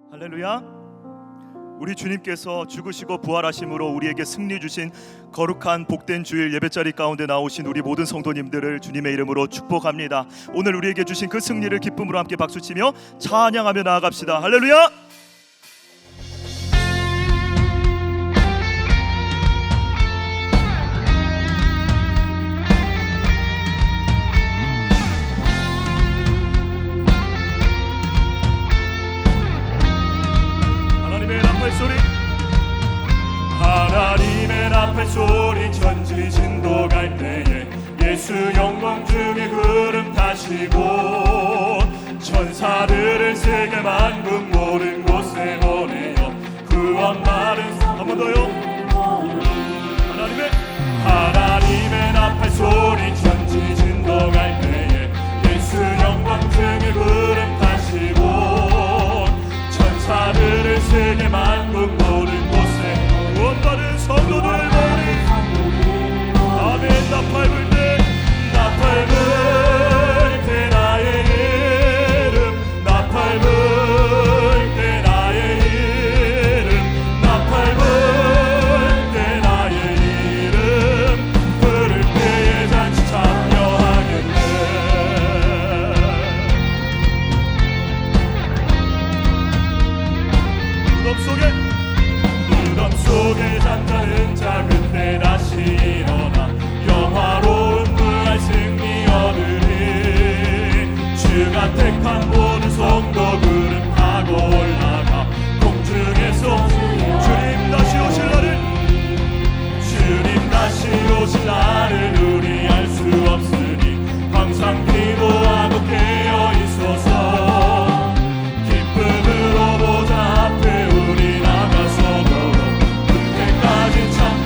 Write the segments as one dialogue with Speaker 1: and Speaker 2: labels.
Speaker 1: 할렐루야. 우리 주님께서 죽으시고 부활하심으로 우리에게 승리 주신 거룩한 복된 주일 예배자리 가운데 나오신 우리 모든 성도님들을 주님의 이름으로 축복합니다. 오늘 우리에게 주신 그 승리를 기쁨으로 함께 박수치며 찬양하며 나아갑시다. 할렐루야.
Speaker 2: 하나님의 나팔 소리 천지진도 갈 때에 예수 영광 중에 구름 타시고 천사들을 세계 만국 모든 곳에 보내어 구원 받은 한 번 더요. 하나님의 나팔 소리 천지진도 갈 때에 예수 영광 중에 구름 타시고 천사들을 세계 만국 모든 곳에 구원받은 성도들을 모으니 아멘. 나팔 불 때 나팔 불 때 나의 이름 나팔 불 때 나의 이름 나팔 불 때 나의 이름 부를 때에 잔치 참여하겠네. 무덤 속에 잠자는 자 그때 다시 일어나 영화로운 부활 승리 얻으리. 주가 택한 모든 성도 구름 타고 올라가 공중에서 주님 다시 오실 날을 우리 알 수 없으니 항상 기도하고 깨어 있소서. 기쁨으로 보좌 앞에 우리 나가서 그때까지 참고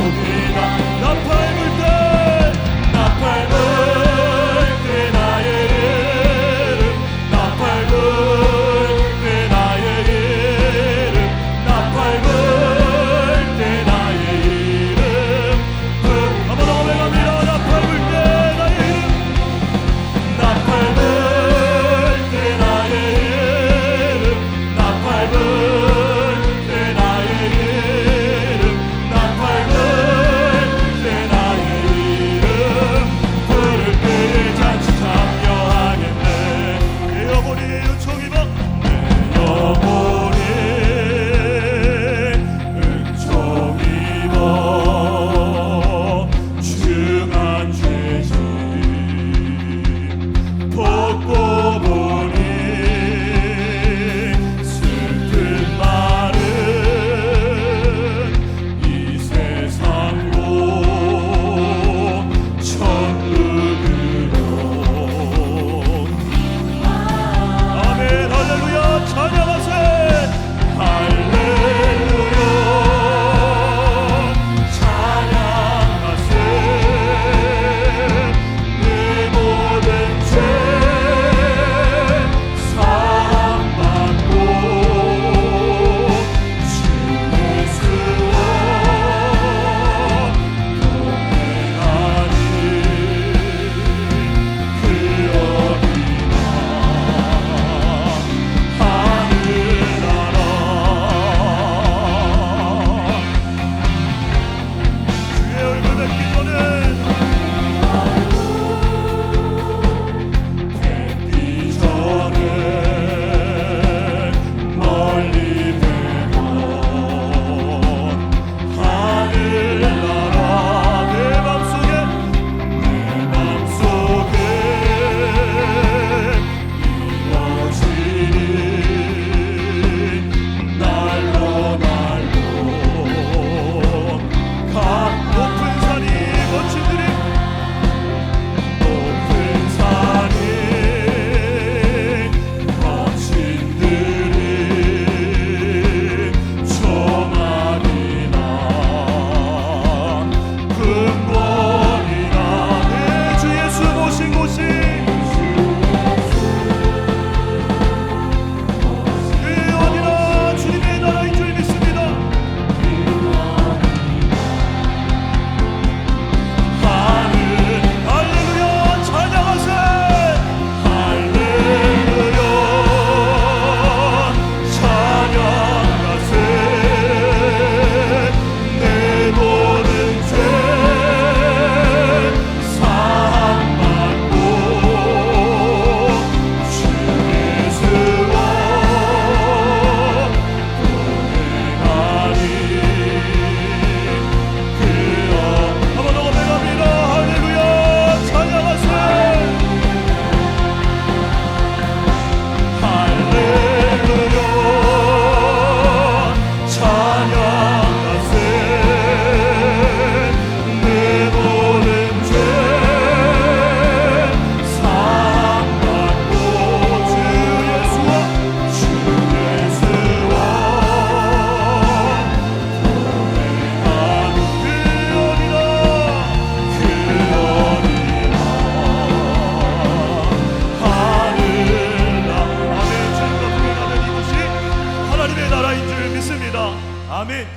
Speaker 1: 하나님의 나라인 줄 믿습니다. 아멘.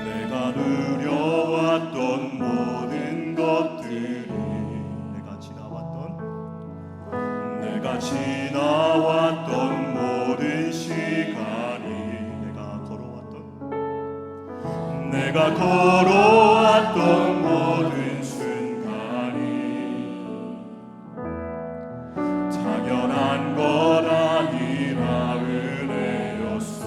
Speaker 2: 내가 누려왔던 모든 것들이 내가 지나왔던 모든 시간이 내가 걸어왔던 모든 순간이 당연한 것 아니라 은혜였어.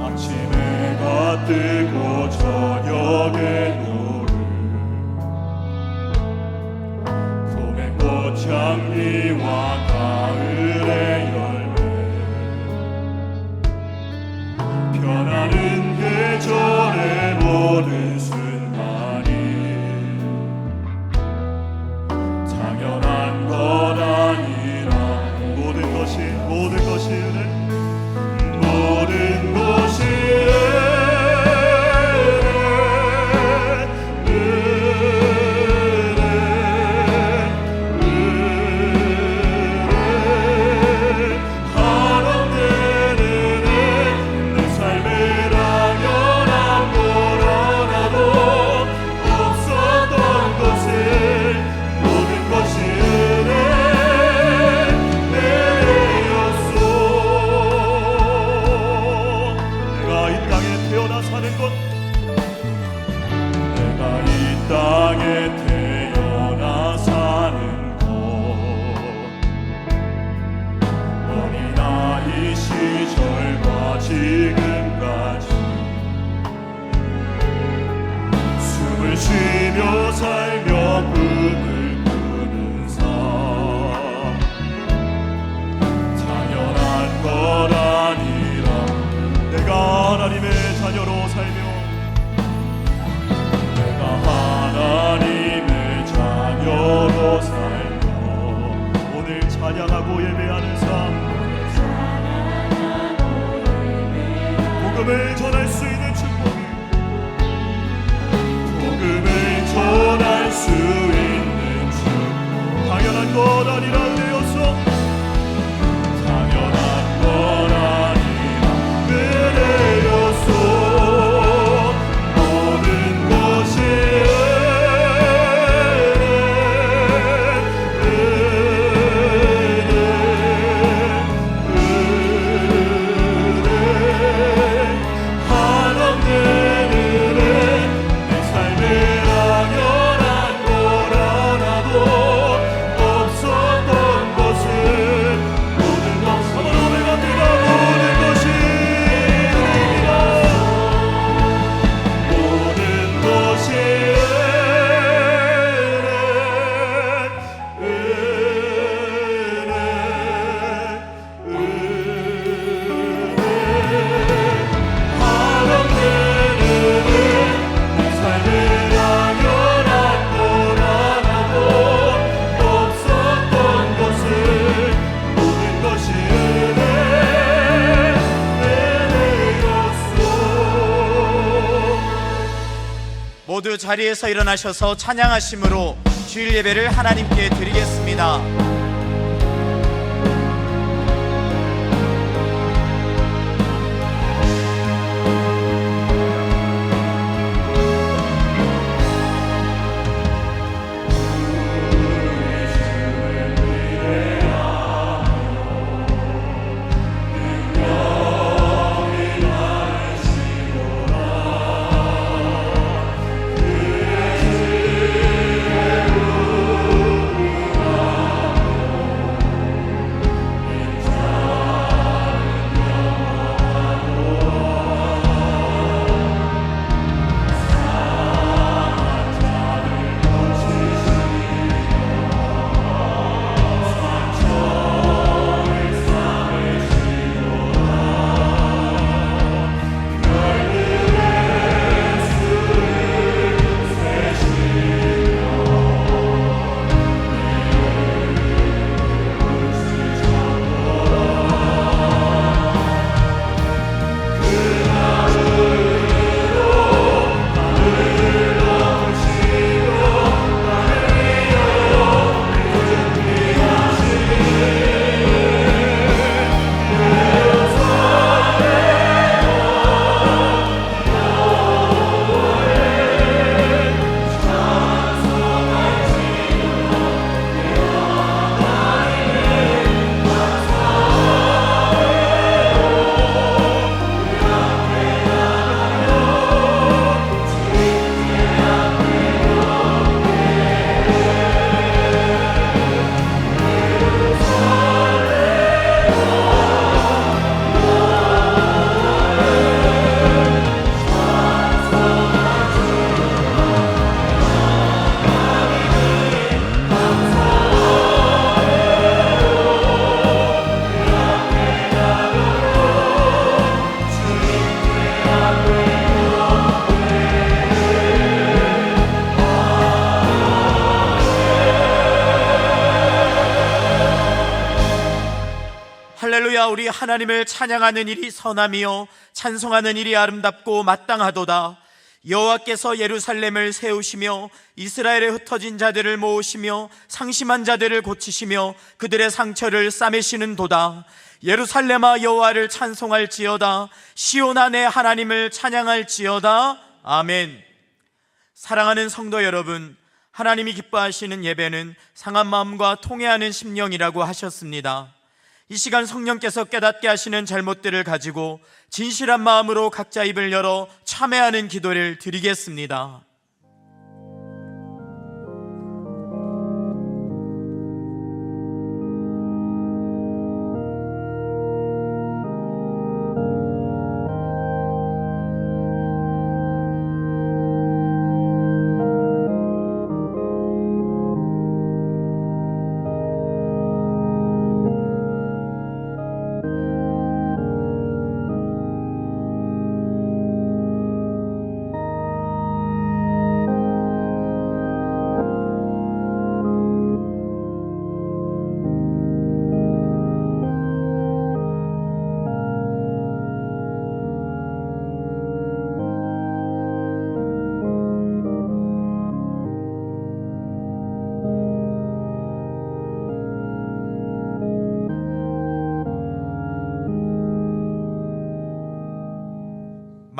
Speaker 2: 아침에가 뜨고 저녁에 노을 봄의 꽃향기와 가을의 열매 변하는 계절의 모든 순간이 당연한 것 아니라
Speaker 1: 모든 것이 은혜.
Speaker 2: 모든 것이 땅에 태어나 사는 것 어린아이 시절과 지금까지 숨을 쉬며 살며 꿈을 꾸는 삶 당연한 것 아니라
Speaker 1: 내가 하나님의 자녀로 살며
Speaker 2: 하나님의 자녀로 살며
Speaker 1: 오늘 찬양하고 예배하는 삶 복음을 전할 수 있는 축복이
Speaker 2: 복음을 전할 수 있는 축복
Speaker 1: 당연한 것 아니라 은혜였어.
Speaker 2: 당연한 것 아니라 은혜였어. 모든 것이
Speaker 3: 모두 자리에서 일어나셔서 찬양하심으로 주일 예배를 하나님께 드리겠습니다. 할렐루야. 우리 하나님을 찬양하는 일이 선함이요 찬송하는 일이 아름답고 마땅하도다. 여호와께서 예루살렘을 세우시며 이스라엘에 흩어진 자들을 모으시며 상심한 자들을 고치시며 그들의 상처를 싸매시는도다. 예루살렘아 여호와를 찬송할지어다. 시온아 내 하나님을 찬양할지어다. 아멘. 사랑하는 성도 여러분, 하나님이 기뻐하시는 예배는 상한 마음과 통회하는 심령이라고 하셨습니다. 이 시간 성령께서 깨닫게 하시는 잘못들을 가지고 진실한 마음으로 각자 입을 열어 참회하는 기도를 드리겠습니다.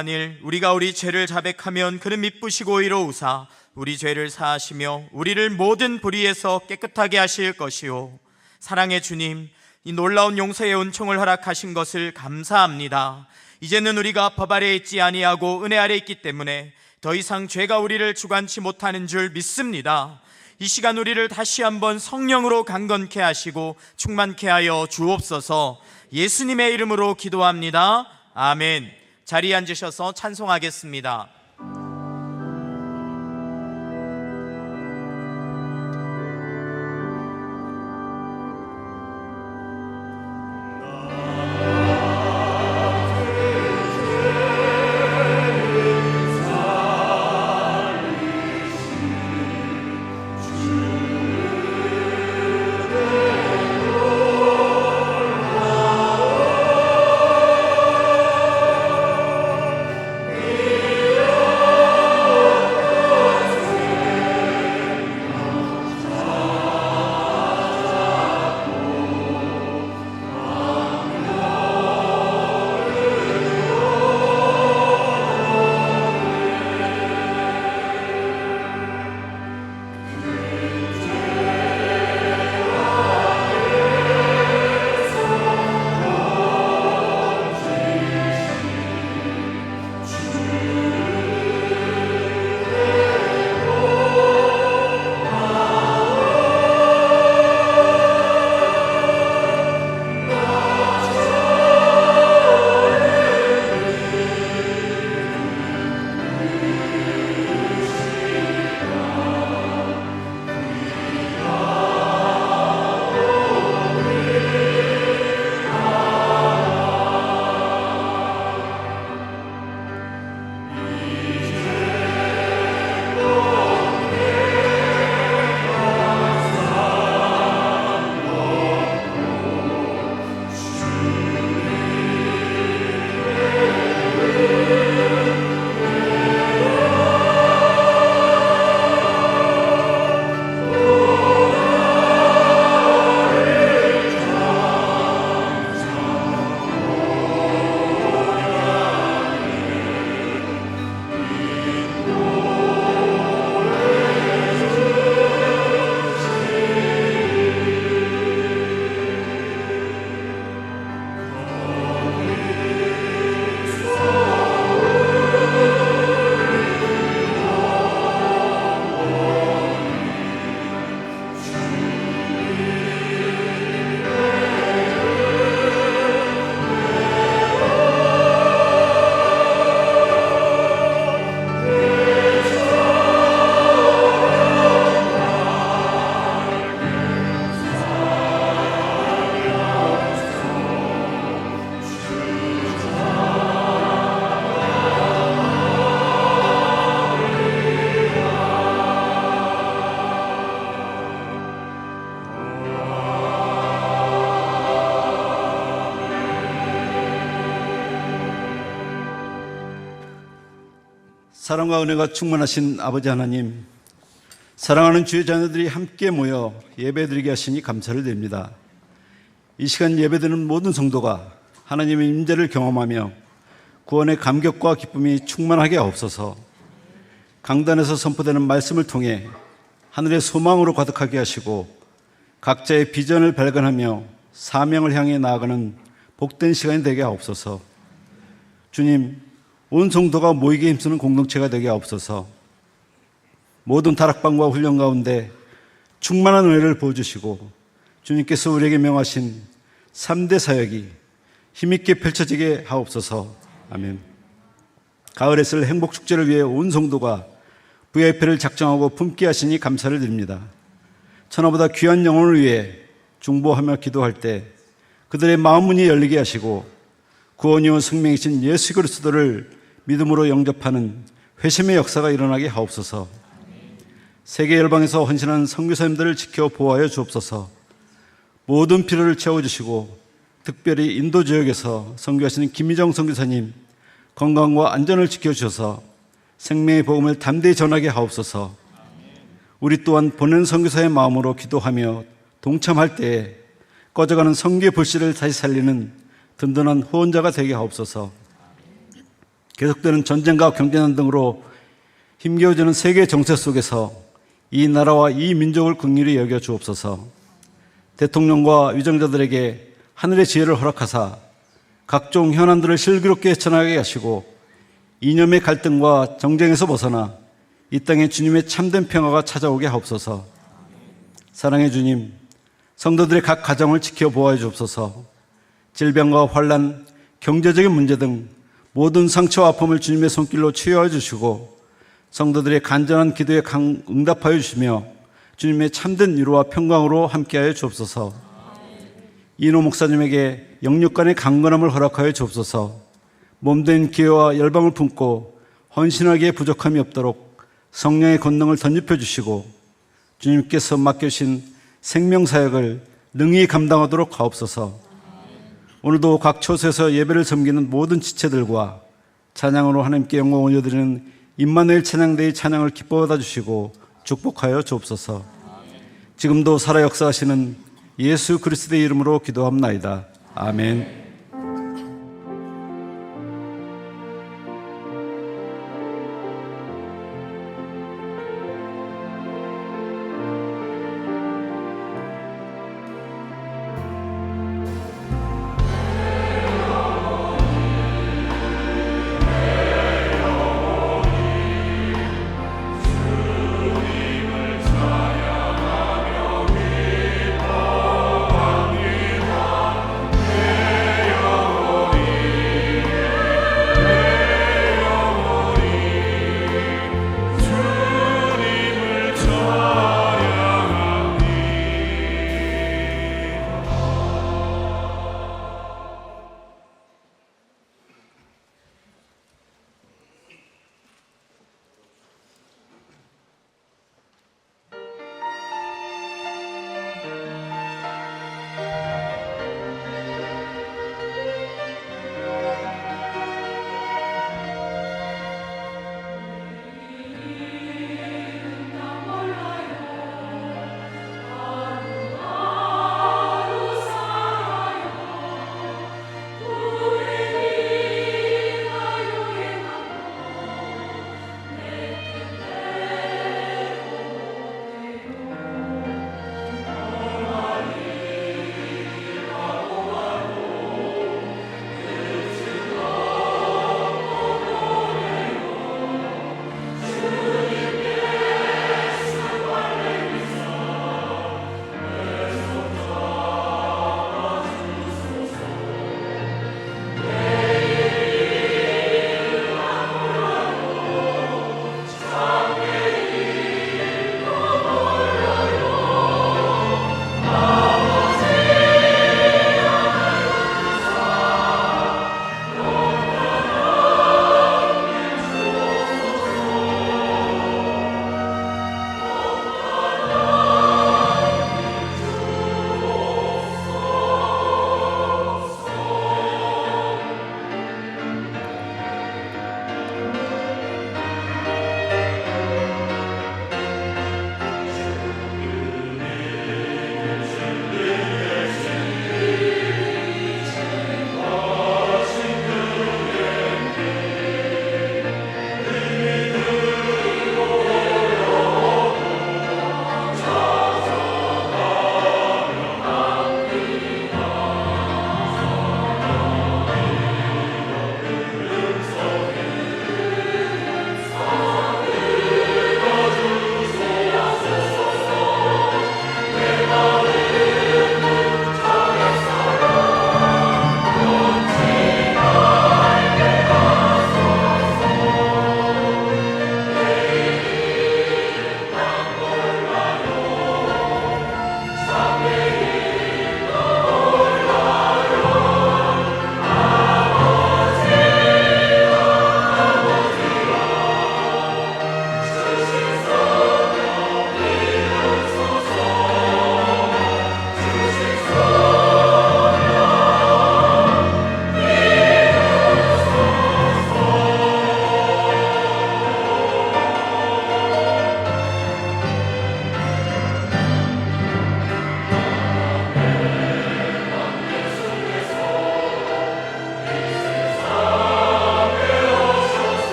Speaker 3: 만일 우리가 우리 죄를 자백하면 그는 미쁘시고 이로우사 우리 죄를 사하시며 우리를 모든 불의에서 깨끗하게 하실 것이요. 사랑의 주님, 이 놀라운 용서의 은총을 허락하신 것을 감사합니다. 이제는 우리가 법 아래 있지 아니하고 은혜 아래 있기 때문에 더 이상 죄가 우리를 주관치 못하는 줄 믿습니다. 이 시간 우리를 다시 한번 성령으로 강건케 하시고 충만케 하여 주옵소서. 예수님의 이름으로 기도합니다. 아멘. 자리에 앉으셔서 찬송하겠습니다.
Speaker 2: 주
Speaker 4: 사랑과 은혜가 충만하신 아버지 하나님, 사랑하는 주의 자녀들이 함께 모여 예배드리게 하시니 감사를 드립니다. 이 시간 예배드리는 모든 성도가 하나님의 임재를 경험하며 구원의 감격과 기쁨이 충만하게 하옵소서. 강단에서 선포되는 말씀을 통해 하늘의 소망으로 가득하게 하시고 각자의 비전을 발견하며 사명을 향해 나아가는 복된 시간이 되게 하옵소서. 주님, 온 성도가 모이게 힘쓰는 공동체가 되게 하옵소서. 모든 다락방과 훈련 가운데 충만한 은혜를 부어주시고 주님께서 우리에게 명하신 3대 사역이 힘있게 펼쳐지게 하옵소서. 아멘. 가을에 쓸 행복축제를 위해 온 성도가 VIP를 작정하고 품게 하시니 감사를 드립니다. 천하보다 귀한 영혼을 위해 중보하며 기도할 때 그들의 마음 문이 열리게 하시고 구원이요 생명이신 예수 그리스도를 믿음으로 영접하는 회심의 역사가 일어나게 하옵소서. 세계 열방에서 헌신한 선교사님들을 지켜 보호하여 주옵소서. 모든 필요를 채워주시고 특별히 인도 지역에서 선교하시는 김희정 선교사님 건강과 안전을 지켜주셔서 생명의 복음을 담대히 전하게 하옵소서. 우리 또한 보낸 선교사의 마음으로 기도하며 동참할 때에 꺼져가는 선교의 불씨를 다시 살리는 든든한 후원자가 되게 하옵소서. 계속되는 전쟁과 경제난 등으로 힘겨워지는 세계 정세 속에서 이 나라와 이 민족을 긍휼히 여겨 주옵소서. 대통령과 위정자들에게 하늘의 지혜를 허락하사 각종 현안들을 슬기롭게 헤쳐나가게 하시고 이념의 갈등과 정쟁에서 벗어나 이 땅에 주님의 참된 평화가 찾아오게 하옵소서. 사랑의 주님, 성도들의 각 가정을 지켜보아해 주옵소서. 질병과 환난, 경제적인 문제 등 모든 상처와 아픔을 주님의 손길로 치유해 주시고 성도들의 간절한 기도에 응답하여 주시며 주님의 참된 위로와 평강으로 함께하여 주옵소서. 이노 목사님에게 영육간의 강건함을 허락하여 주옵소서. 몸된 기회와 열방을 품고 헌신하기에 부족함이 없도록 성령의 권능을 덧입혀 주시고 주님께서 맡겨주신 생명사역을 능히 감당하도록 하옵소서. 오늘도 각 처소에서 예배를 섬기는 모든 지체들과 찬양으로 하나님께 영광 올려드리는 임마누엘 찬양대의 찬양을 기뻐받아 주시고 축복하여 주옵소서. 지금도 살아 역사하시는 예수 그리스도의 이름으로 기도합나이다. 아멘.
Speaker 2: 내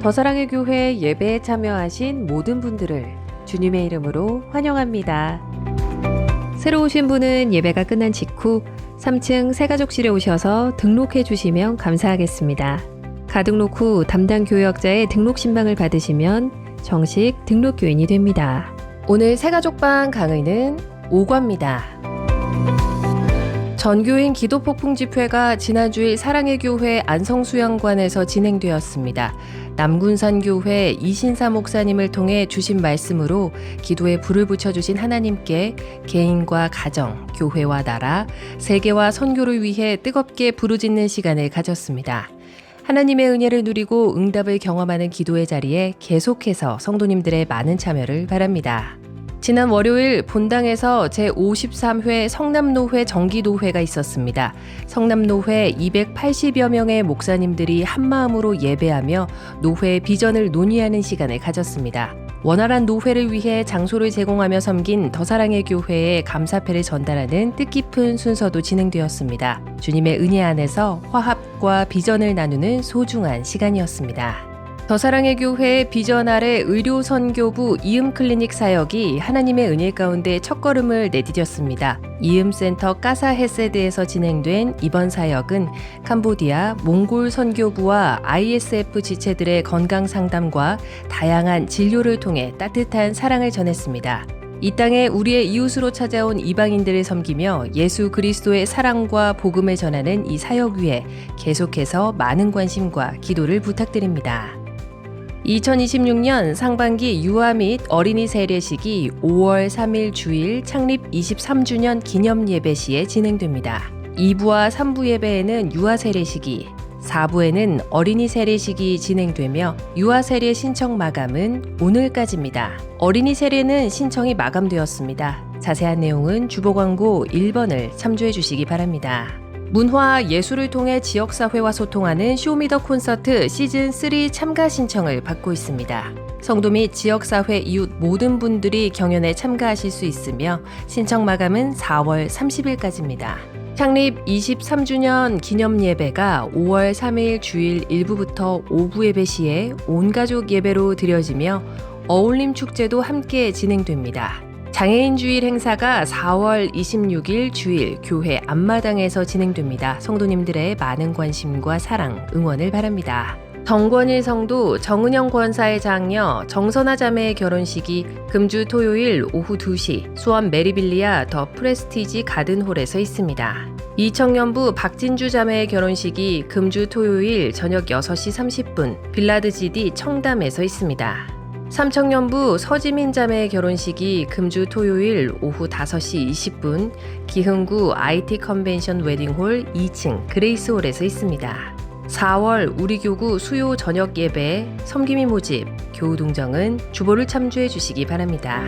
Speaker 5: 더사랑의 교회 예배에 참여하신 모든 분들을 주님의 이름으로 환영합니다. 새로 오신 분은 예배가 끝난 직후 3층 새가족실에 오셔서 등록해 주시면 감사하겠습니다. 가등록 후 담당 교역자의 등록 신방을 받으시면 정식 등록교인이 됩니다. 오늘 새가족방 강의는 5과입니다. 전교인 기도폭풍 집회가 지난주일 사랑의 교회 안성수양관에서 진행되었습니다. 남군산교회 이신사 목사님을 통해 주신 말씀으로 기도에 불을 붙여주신 하나님께 개인과 가정, 교회와 나라, 세계와 선교를 위해 뜨겁게 부르짖는 시간을 가졌습니다. 하나님의 은혜를 누리고 응답을 경험하는 기도의 자리에 계속해서 성도님들의 많은 참여를 바랍니다. 지난 월요일 본당에서 제53회 성남노회 정기도회가 있었습니다. 성남노회 280여 명의 목사님들이 한마음으로 예배하며 노회의 비전을 논의하는 시간을 가졌습니다. 원활한 노회를 위해 장소를 제공하며 섬긴 더사랑의 교회에 감사패를 전달하는 뜻깊은 순서도 진행되었습니다. 주님의 은혜 안에서 화합과 비전을 나누는 소중한 시간이었습니다. 더사랑의 교회 비전 아래 의료선교부 이음클리닉 사역이 하나님의 은혜 가운데 첫걸음을 내디뎠습니다. 이음센터 까사 헤세드에서 진행된 이번 사역은 캄보디아 몽골 선교부와 ISF 지체들의 건강 상담과 다양한 진료를 통해 따뜻한 사랑을 전했습니다. 이 땅에 우리의 이웃으로 찾아온 이방인들을 섬기며 예수 그리스도의 사랑과 복음을 전하는 이 사역 위에 계속해서 많은 관심과 기도를 부탁드립니다. 2026년 상반기 유아 및 어린이 세례식이 5월 3일 주일 창립 23주년 기념 예배 시에 진행됩니다. 2부와 3부 예배에는 유아 세례식이, 4부에는 어린이 세례식이 진행되며 유아 세례 신청 마감은 오늘까지입니다. 어린이 세례는 신청이 마감되었습니다. 자세한 내용은 주보광고 1번을 참조해 주시기 바랍니다. 문화, 예술을 통해 지역사회와 소통하는 쇼미더 콘서트 시즌3 참가 신청을 받고 있습니다. 성도 및 지역사회 이웃 모든 분들이 경연에 참가하실 수 있으며 신청 마감은 4월 30일까지입니다. 창립 23주년 기념 예배가 5월 3일 주일 1부부터 5부 예배 시에 온가족 예배로 드려지며 어울림 축제도 함께 진행됩니다. 장애인 주일 행사가 4월 26일 주일 교회 앞마당에서 진행됩니다. 성도님들의 많은 관심과 사랑, 응원을 바랍니다. 정권일 성도 정은영 권사의 장녀 정선아 자매의 결혼식이 금주 토요일 오후 2시 수원 메리빌리아 더 프레스티지 가든홀에서 있습니다. 이청년부 박진주 자매의 결혼식이 금주 토요일 저녁 6시 30분 빌라드 GD 청담에서 있습니다. 삼청년부 서지민 자매의 결혼식이 금주 토요일 오후 5시 20분 기흥구 IT 컨벤션 웨딩홀 2층 그레이스홀에서 있습니다. 4월 우리 교구 수요 저녁 예배 섬김이 모집 교우 동정은 주보를 참조해 주시기 바랍니다.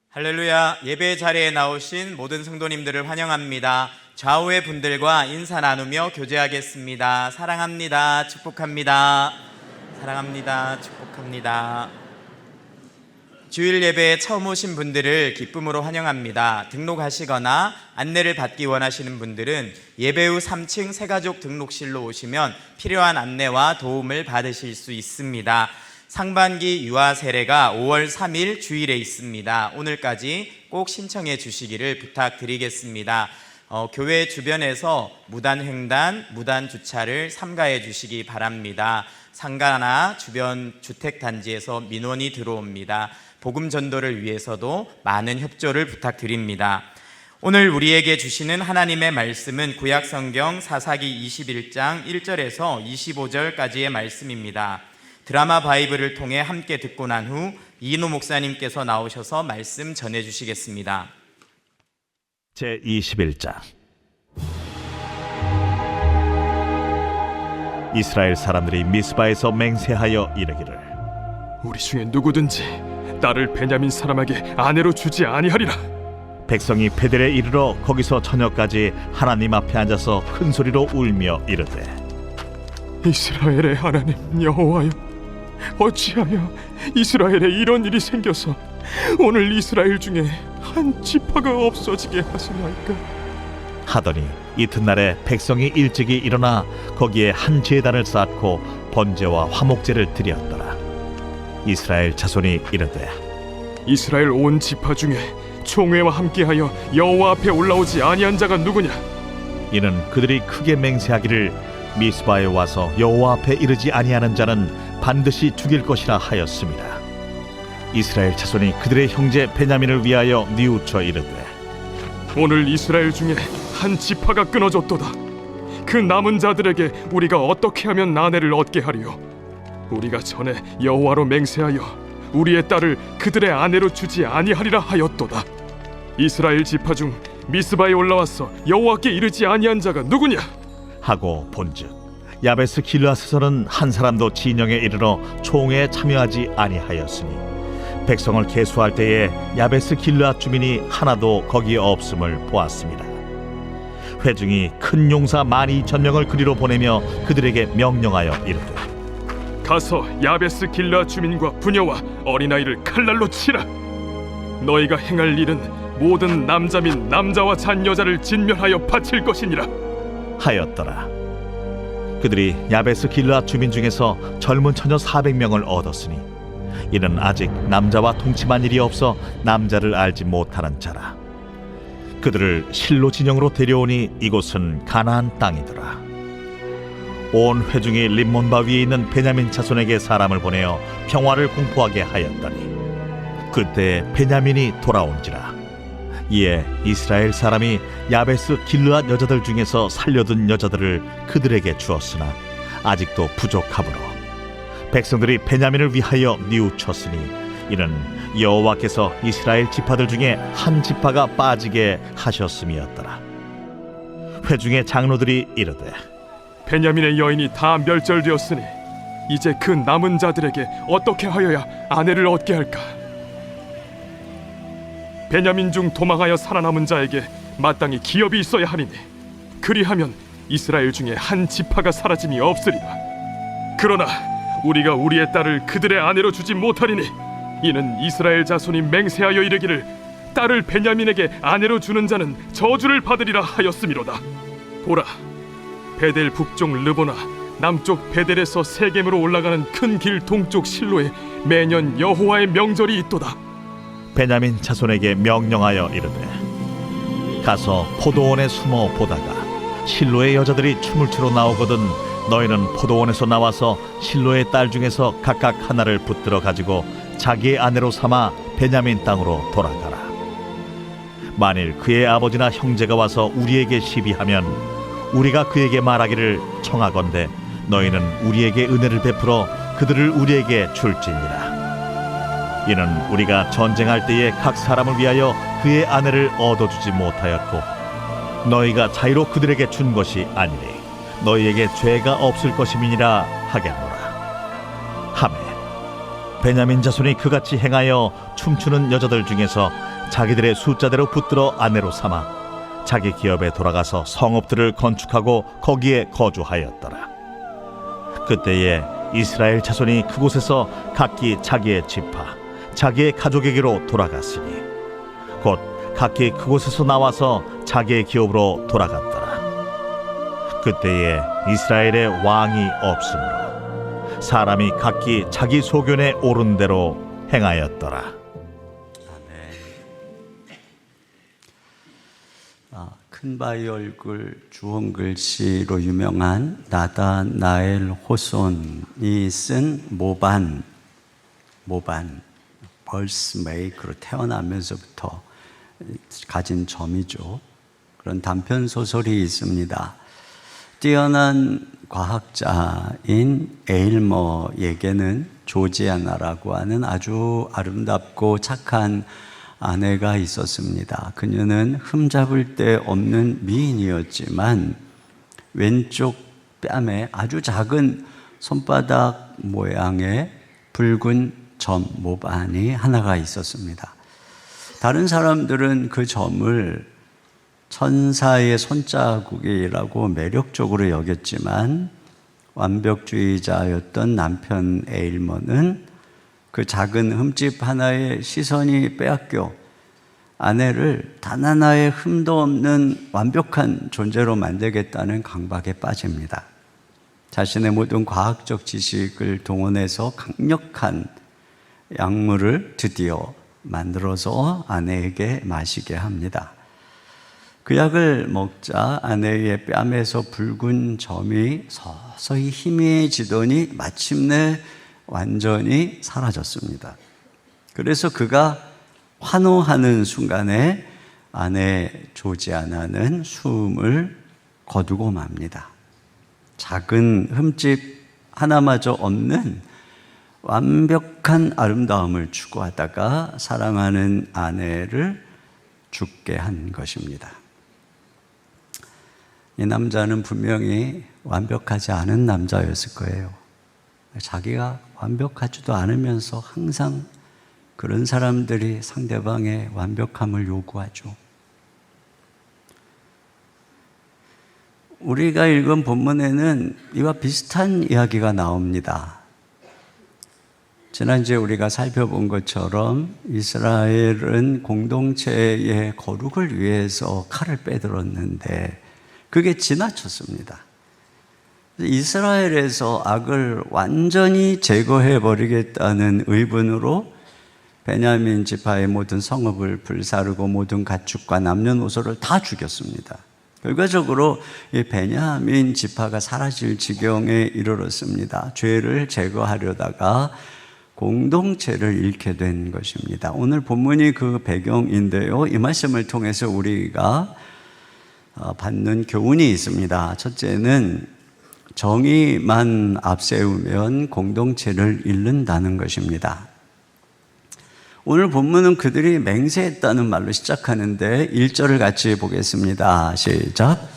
Speaker 3: 할렐루야. 예배 자리에 나오신 모든 성도님들을 환영합니다. 좌우의 분들과 인사 나누며 교제하겠습니다. 사랑합니다. 축복합니다. 사랑합니다. 축복합니다. 주일 예배에 처음 오신 분들을 기쁨으로 환영합니다. 등록하시거나 안내를 받기 원하시는 분들은 예배 후 3층 새가족 등록실로 오시면 필요한 안내와 도움을 받으실 수 있습니다. 상반기 유아 세례가 5월 3일 주일에 있습니다. 오늘까지 꼭 신청해 주시기를 부탁드리겠습니다. 교회 주변에서 무단횡단, 무단주차를 삼가해 주시기 바랍니다. 상가나 주변 주택단지에서 민원이 들어옵니다. 복음 전도를 위해서도 많은 협조를 부탁드립니다. 오늘 우리에게 주시는 하나님의 말씀은 구약성경 사사기 21장 1절에서 25절까지의 말씀입니다. 드라마 바이블을 통해 함께 듣고 난 후 이인호 목사님께서 나오셔서 말씀 전해주시겠습니다.
Speaker 6: 제21장 이스라엘 사람들이 미스바에서 맹세하여 이르기를
Speaker 2: 우리 중에 누구든지 딸을 베냐민 사람에게 아내로 주지 아니하리라.
Speaker 6: 백성이 베델에 이르러 거기서 저녁까지 하나님 앞에 앉아서 큰 소리로 울며 이르되
Speaker 2: 이스라엘의 하나님 여호와여, 어찌하여 이스라엘에 이런 일이 생겨서 오늘 이스라엘 중에 한 지파가 없어지게 하시나이까?
Speaker 6: 하더니 이튿날에 백성이 일찍이 일어나 거기에 한 제단을 쌓고 번제와 화목제를 드렸더라. 이스라엘 자손이 이르되
Speaker 2: 이스라엘 온 지파 중에 총회와 함께하여 여호와 앞에 올라오지 아니한 자가 누구냐?
Speaker 6: 이는 그들이 크게 맹세하기를 미스바에 와서 여호와 앞에 이르지 아니하는 자는 반드시 죽일 것이라 하였습니다. 이스라엘 자손이 그들의 형제 베냐민을 위하여 뉘우쳐 이르되
Speaker 2: 오늘 이스라엘 중에 한 지파가 끊어졌도다. 그 남은 자들에게 우리가 어떻게 하면 아내를 얻게 하리요? 우리가 전에 여호와로 맹세하여 우리의 딸을 그들의 아내로 주지 아니하리라 하였도다. 이스라엘 지파 중 미스바에 올라와서 여호와께 이르지 아니한 자가 누구냐?
Speaker 6: 하고 본즉 야베스 길르앗에서는 한 사람도 진영에 이르러 총회에 참여하지 아니하였으니 백성을 계수할 때에 야베스 길르앗 주민이 하나도 거기에 없음을 보았습니다. 회중이 큰 용사 12,000명을 그리로 보내며 그들에게 명령하여 이르되
Speaker 2: 가서 야베스 길르앗 주민과 부녀와 어린아이를 칼날로 치라. 너희가 행할 일은 모든 남자 및 남자와 잔 여자를 진멸하여 바칠 것이니라
Speaker 6: 하였더라. 그들이 야베스 길르앗 주민 중에서 젊은 처녀 400명을 얻었으니 이는 아직 남자와 동침한 일이 없어 남자를 알지 못하는 자라. 그들을 실로 진영으로 데려오니 이곳은 가나안 땅이더라. 온 회중이 림몬바 위에 있는 베냐민 자손에게 사람을 보내어 평화를 공포하게 하였더니 그때 베냐민이 돌아온지라. 이에 이스라엘 사람이 야베스 길르앗 여자들 중에서 살려둔 여자들을 그들에게 주었으나 아직도 부족하므로 백성들이 베냐민을 위하여 뉘우쳤으니 이는 여호와께서 이스라엘 지파들 중에 한 지파가 빠지게 하셨음이었더라. 회중의 장로들이 이르되
Speaker 2: 베냐민의 여인이 다 멸절되었으니 이제 그 남은 자들에게 어떻게 하여야 아내를 얻게 할까? 베냐민 중 도망하여 살아남은 자에게 마땅히 기업이 있어야 하리니 그리하면 이스라엘 중에 한 지파가 사라짐이 없으리라. 그러나 우리가 우리의 딸을 그들의 아내로 주지 못하리니 이는 이스라엘 자손이 맹세하여 이르기를 딸을 베냐민에게 아내로 주는 자는 저주를 받으리라 하였음이로다. 보라, 베델 북쪽 르보나 남쪽 베델에서 세겜으로 올라가는 큰 길 동쪽 실로에 매년 여호와의 명절이 있도다.
Speaker 6: 베냐민 자손에게 명령하여 이르되 가서 포도원에 숨어 보다가 실로의 여자들이 춤을 추러 나오거든 너희는 포도원에서 나와서 실로의 딸 중에서 각각 하나를 붙들어 가지고 자기의 아내로 삼아 베냐민 땅으로 돌아가라. 만일 그의 아버지나 형제가 와서 우리에게 시비하면 우리가 그에게 말하기를 청하건대 너희는 우리에게 은혜를 베풀어 그들을 우리에게 줄지니라. 이는 우리가 전쟁할 때에 각 사람을 위하여 그의 아내를 얻어주지 못하였고 너희가 자유로 그들에게 준 것이 아니니 너희에게 죄가 없을 것임이니라 하겠노라. 하매 베냐민 자손이 그같이 행하여 춤추는 여자들 중에서 자기들의 숫자대로 붙들어 아내로 삼아 자기 기업에 돌아가서 성읍들을 건축하고 거기에 거주하였더라. 그때에 이스라엘 자손이 그곳에서 각기 자기의 지파 자기의 가족에게로 돌아갔으니 곧 각기 그곳에서 나와서 자기의 기업으로 돌아갔더라. 그때에 이스라엘에 왕이 없으므로 사람이 각기 자기 소견에 옳은 대로 행하였더라.
Speaker 7: 큰바위 얼굴 주홍글씨로 유명한 나다나엘 호손이 쓴 모반 벌스 메이크로 태어나면서부터 가진 점이죠. 그런 단편 소설이 있습니다. 뛰어난 과학자인 에일머에게는 조지아나라고 하는 아주 아름답고 착한 아내가 있었습니다. 그녀는 흠잡을 데 없는 미인이었지만 왼쪽 뺨에 아주 작은 손바닥 모양의 붉은 점, 모반이 하나가 있었습니다. 다른 사람들은 그 점을 천사의 손자국이라고 매력적으로 여겼지만 완벽주의자였던 남편 에일머는 그 작은 흠집 하나에 시선이 빼앗겨 아내를 단 하나의 흠도 없는 완벽한 존재로 만들겠다는 강박에 빠집니다. 자신의 모든 과학적 지식을 동원해서 강력한 약물을 드디어 만들어서 아내에게 마시게 합니다. 그 약을 먹자 아내의 뺨에서 붉은 점이 서서히 희미해지더니 마침내 완전히 사라졌습니다. 그래서 그가 환호하는 순간에 아내 조지아나는 숨을 거두고 맙니다. 작은 흠집 하나마저 없는 완벽한 아름다움을 추구하다가 사랑하는 아내를 죽게 한 것입니다. 이 남자는 분명히 완벽하지 않은 남자였을 거예요. 자기가 완벽하지도 않으면서 항상 그런 사람들이 상대방의 완벽함을 요구하죠. 우리가 읽은 본문에는 이와 비슷한 이야기가 나옵니다. 지난주에 우리가 살펴본 것처럼 이스라엘은 공동체의 거룩을 위해서 칼을 빼들었는데 그게 지나쳤습니다. 이스라엘에서 악을 완전히 제거해 버리겠다는 의분으로 베냐민 지파의 모든 성읍을 불사르고 모든 가축과 남녀노소를 다 죽였습니다. 결과적으로 이 베냐민 지파가 사라질 지경에 이르렀습니다. 죄를 제거하려다가 공동체를 잃게 된 것입니다. 오늘 본문이 그 배경인데요. 이 말씀을 통해서 우리가 받는 교훈이 있습니다. 첫째는 정의만 앞세우면 공동체를 잃는다는 것입니다. 오늘 본문은 그들이 맹세했다는 말로 시작하는데 1절을 같이 보겠습니다. 시작.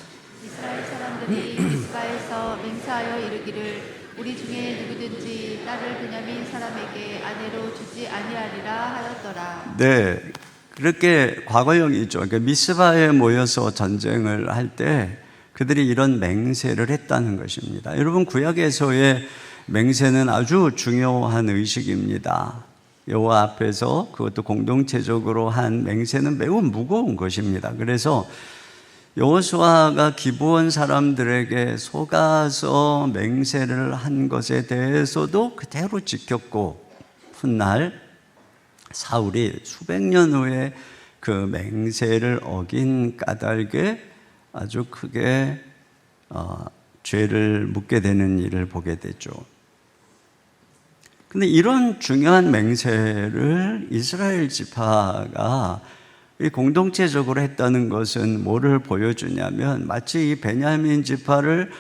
Speaker 8: 이스라엘 사람들이 미스바에서 맹세하여 이르기를 우리 중에 누구든지 딸을 베냐민 사람에게 아내로 주지 아니하리라 하였더라.
Speaker 7: 네, 그렇게 과거형이죠. 그러니까 미스바에 모여서 전쟁을 할 때 그들이 이런 맹세를 했다는 것입니다. 여러분, 구약에서의 맹세는 아주 중요한 의식입니다. 여호와 앞에서 그것도 공동체적으로 한 맹세는 매우 무거운 것입니다. 그래서 여호수아가 기브온 사람들에게 속아서 맹세를 한 것에 대해서도 그대로 지켰고, 훗날 사울이 수백 년 후에 그 맹세를 어긴 까닭에 아주 크게 죄를 묻게 되는 일을 보게 되죠. 근데 이런 중요한 맹세를 이스라엘 지파가 공동체적으로 했다는 것은 뭐를 보여주냐면 마치 이 베냐민 지파를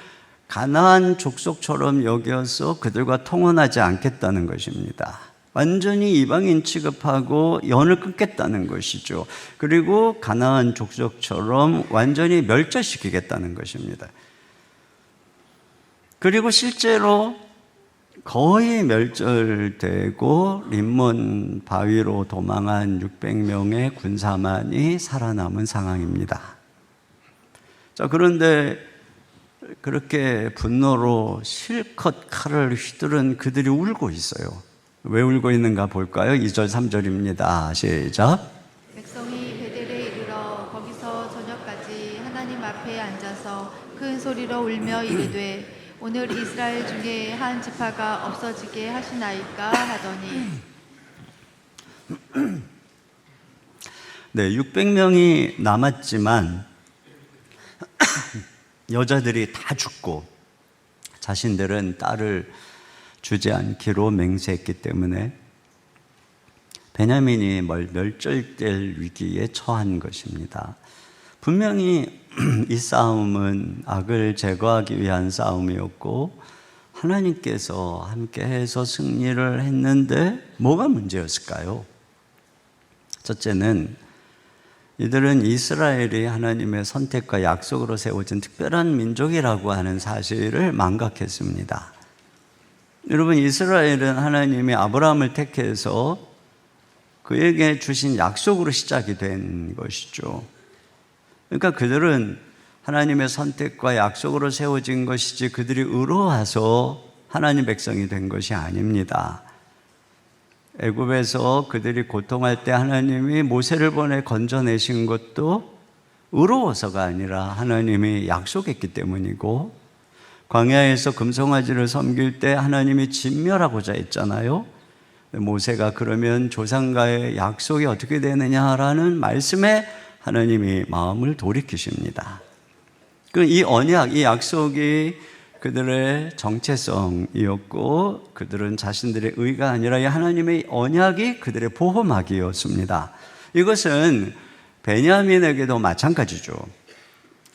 Speaker 7: 가나안 족속처럼 여겨서 그들과 통혼하지 않겠다는 것입니다. 완전히 이방인 취급하고 연을 끊겠다는 것이죠. 그리고 가나안 족속처럼 완전히 멸절시키겠다는 것입니다. 그리고 실제로 거의 멸절되고 림몬 바위로 도망한 600명의 군사만이 살아남은 상황입니다. 자, 그런데 그렇게 분노로 실컷 칼을 휘두른 그들이 울고 있어요. 왜 울고 있는가 볼까요? 2절 3절입니다. 시작.
Speaker 8: 백성이 베델에 이르러 거기서 저녁까지 하나님 앞에 앉아서 큰 소리로 울며 이르되 오늘 이스라엘 중에 한 지파가 없어지게 하시나이까 하더니
Speaker 7: 네, 600명이 남았지만 여자들이 다 죽고 자신들은 딸을 주지 않기로 맹세했기 때문에 베냐민이 멸절될 위기에 처한 것입니다. 분명히 이 싸움은 악을 제거하기 위한 싸움이었고 하나님께서 함께해서 승리를 했는데 뭐가 문제였을까요? 첫째는 이들은 이스라엘이 하나님의 선택과 약속으로 세워진 특별한 민족이라고 하는 사실을 망각했습니다. 여러분, 이스라엘은 하나님이 아브라함을 택해서 그에게 주신 약속으로 시작이 된 것이죠. 그러니까 그들은 하나님의 선택과 약속으로 세워진 것이지 그들이 의로와서 하나님 백성이 된 것이 아닙니다. 애굽에서 그들이 고통할 때 하나님이 모세를 보내 건져내신 것도 의로워서가 아니라 하나님이 약속했기 때문이고, 광야에서 금송아지를 섬길 때 하나님이 진멸하고자 했잖아요. 모세가 그러면 조상과의 약속이 어떻게 되느냐라는 말씀에 하나님이 마음을 돌이키십니다. 이 언약, 이 약속이 그들의 정체성이었고, 그들은 자신들의 의가 아니라 이 하나님의 언약이 그들의 보호막이었습니다. 이것은 베냐민에게도 마찬가지죠.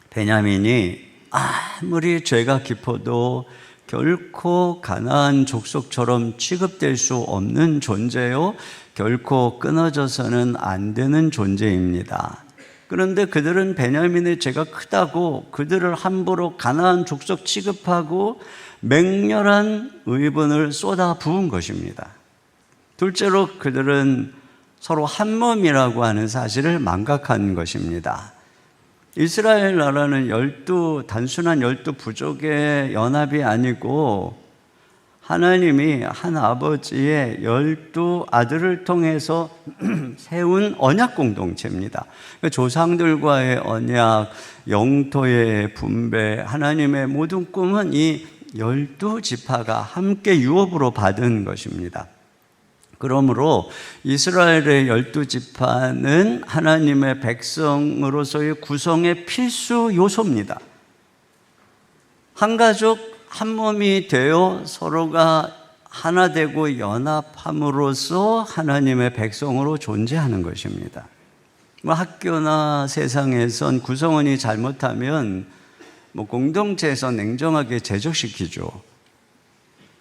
Speaker 7: 베냐민이 아무리 죄가 깊어도 결코 가나안 족속처럼 취급될 수 없는 존재요, 결코 끊어져서는 안 되는 존재입니다. 그런데 그들은 베냐민의 죄가 크다고 그들을 함부로 가나안 족속 취급하고 맹렬한 의분을 쏟아 부은 것입니다. 둘째로 그들은 서로 한 몸이라고 하는 사실을 망각한 것입니다. 이스라엘 나라는 단순한 12부족의 연합이 아니고 하나님이 한 아버지의 12아들을 통해서 세운 언약 공동체입니다. 조상들과의 언약, 영토의 분배, 하나님의 모든 꿈은 이 12지파가 함께 유업으로 받은 것입니다. 그러므로 이스라엘의 12지파는 하나님의 백성으로서의 구성의 필수 요소입니다. 한 가족, 한 몸이 되어 서로가 하나 되고 연합함으로써 하나님의 백성으로 존재하는 것입니다. 학교나 세상에선 구성원이 잘못하면 공동체에서 냉정하게 제적시키죠.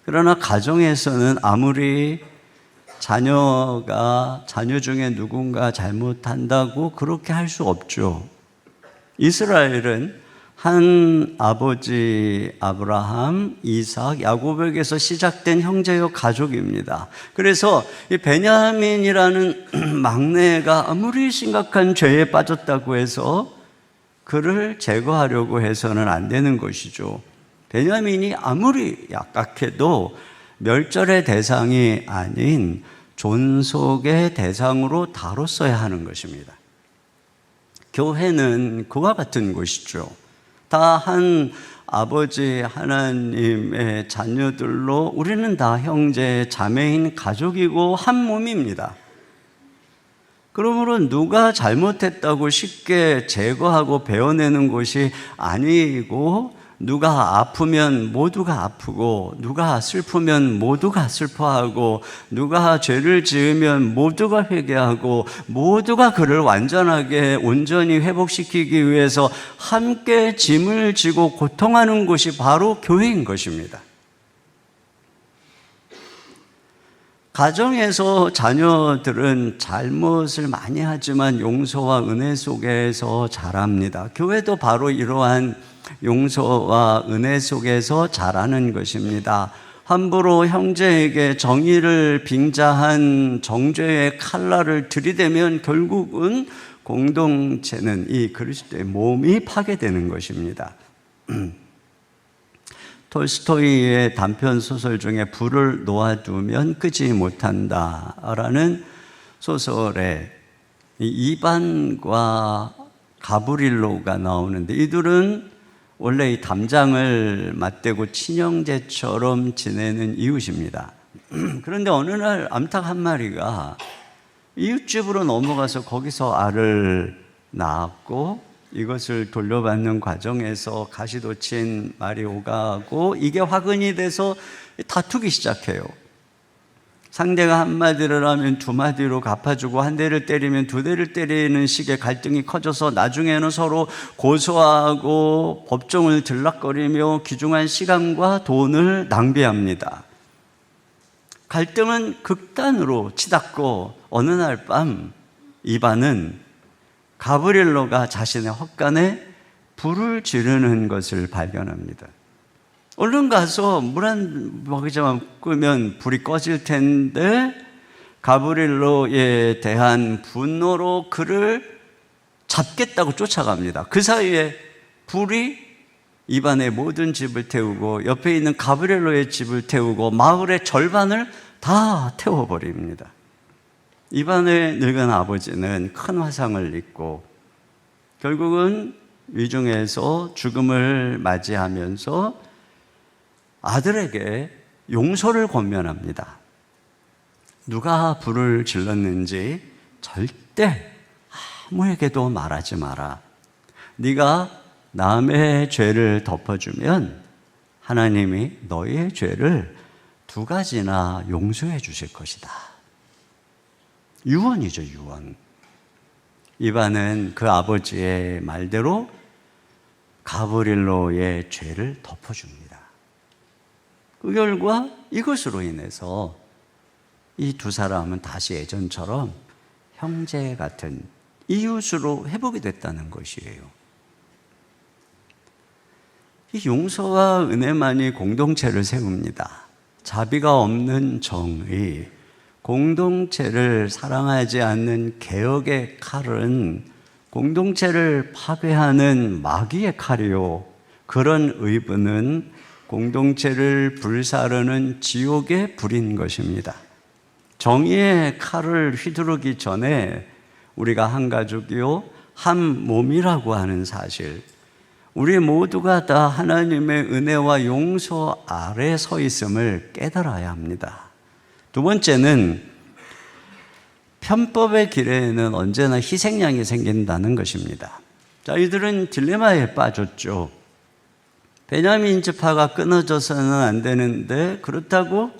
Speaker 7: 그러나 가정에서는 아무리 자녀 중에 누군가 잘못한다고 그렇게 할 수 없죠. 이스라엘은 한 아버지 아브라함, 이삭, 야곱에게서 시작된 형제요 가족입니다. 그래서 이 베냐민이라는 막내가 아무리 심각한 죄에 빠졌다고 해서 그를 제거하려고 해서는 안 되는 것이죠. 베냐민이 아무리 약각해도 멸절의 대상이 아닌 존속의 대상으로 다뤘어야 하는 것입니다. 교회는 그와 같은 곳이죠. 다 한 아버지 하나님의 자녀들로 우리는 다 형제, 자매인 가족이고 한 몸입니다. 그러므로 누가 잘못했다고 쉽게 제거하고 베어내는 것이 아니고, 누가 아프면 모두가 아프고, 누가 슬프면 모두가 슬퍼하고, 누가 죄를 지으면 모두가 회개하고, 모두가 그를 완전하게 온전히 회복시키기 위해서 함께 짐을 지고 고통하는 곳이 바로 교회인 것입니다. 가정에서 자녀들은 잘못을 많이 하지만 용서와 은혜 속에서 자랍니다. 교회도 바로 이러한 용서와 은혜 속에서 자라는 것입니다. 함부로 형제에게 정의를 빙자한 정죄의 칼날을 들이대면 결국은 공동체는 이 그리스도의 몸이 파괴되는 것입니다. 톨스토이의 단편 소설 중에 불을 놓아두면 끄지 못한다라는 소설에 이반과 가브릴로가 나오는데, 이들은 원래 이 담장을 맞대고 친형제처럼 지내는 이웃입니다. 그런데 어느 날 암탉 한 마리가 이웃집으로 넘어가서 거기서 알을 낳았고, 이것을 돌려받는 과정에서 가시돋친 말이 오가고 이게 화근이 돼서 다투기 시작해요. 상대가 한 마디를 하면 두 마디로 갚아주고, 한 대를 때리면 두 대를 때리는 식의 갈등이 커져서 나중에는 서로 고소하고 법정을 들락거리며 귀중한 시간과 돈을 낭비합니다. 갈등은 극단으로 치닫고 어느 날 밤 이반은 가브리엘로가 자신의 헛간에 불을 지르는 것을 발견합니다. 얼른 가서 물 한 모기지만 끄면 불이 꺼질 텐데, 가브리엘로에 대한 분노로 그를 잡겠다고 쫓아갑니다. 그 사이에 불이 이반의 모든 집을 태우고 옆에 있는 가브리엘로의 집을 태우고 마을의 절반을 다 태워버립니다. 입안에 늙은 아버지는 큰 화상을 입고 결국은 위중에서 죽음을 맞이하면서 아들에게 용서를 권면합니다. 누가 불을 질렀는지 절대 아무에게도 말하지 마라. 네가 남의 죄를 덮어주면 하나님이 너의 죄를 2가지나 용서해 주실 것이다. 유언이죠, 유언. 이반은 그 아버지의 말대로 가브릴로의 죄를 덮어줍니다. 그 결과 이것으로 인해서 이 두 사람은 다시 예전처럼 형제 같은 이웃으로 회복이 됐다는 것이에요. 이 용서와 은혜만이 공동체를 세웁니다. 자비가 없는 정의, 공동체를 사랑하지 않는 개혁의 칼은 공동체를 파괴하는 마귀의 칼이요, 그런 의부는 공동체를 불사르는 지옥의 불인 것입니다. 정의의 칼을 휘두르기 전에 우리가 한 가족이요 한 몸이라고 하는 사실, 우리 모두가 다 하나님의 은혜와 용서 아래 서 있음을 깨달아야 합니다. 두 번째는 편법의 길에는 언제나 희생양이 생긴다는 것입니다. 자, 이들은 딜레마에 빠졌죠. 베냐민 지파가 끊어져서는 안 되는데 그렇다고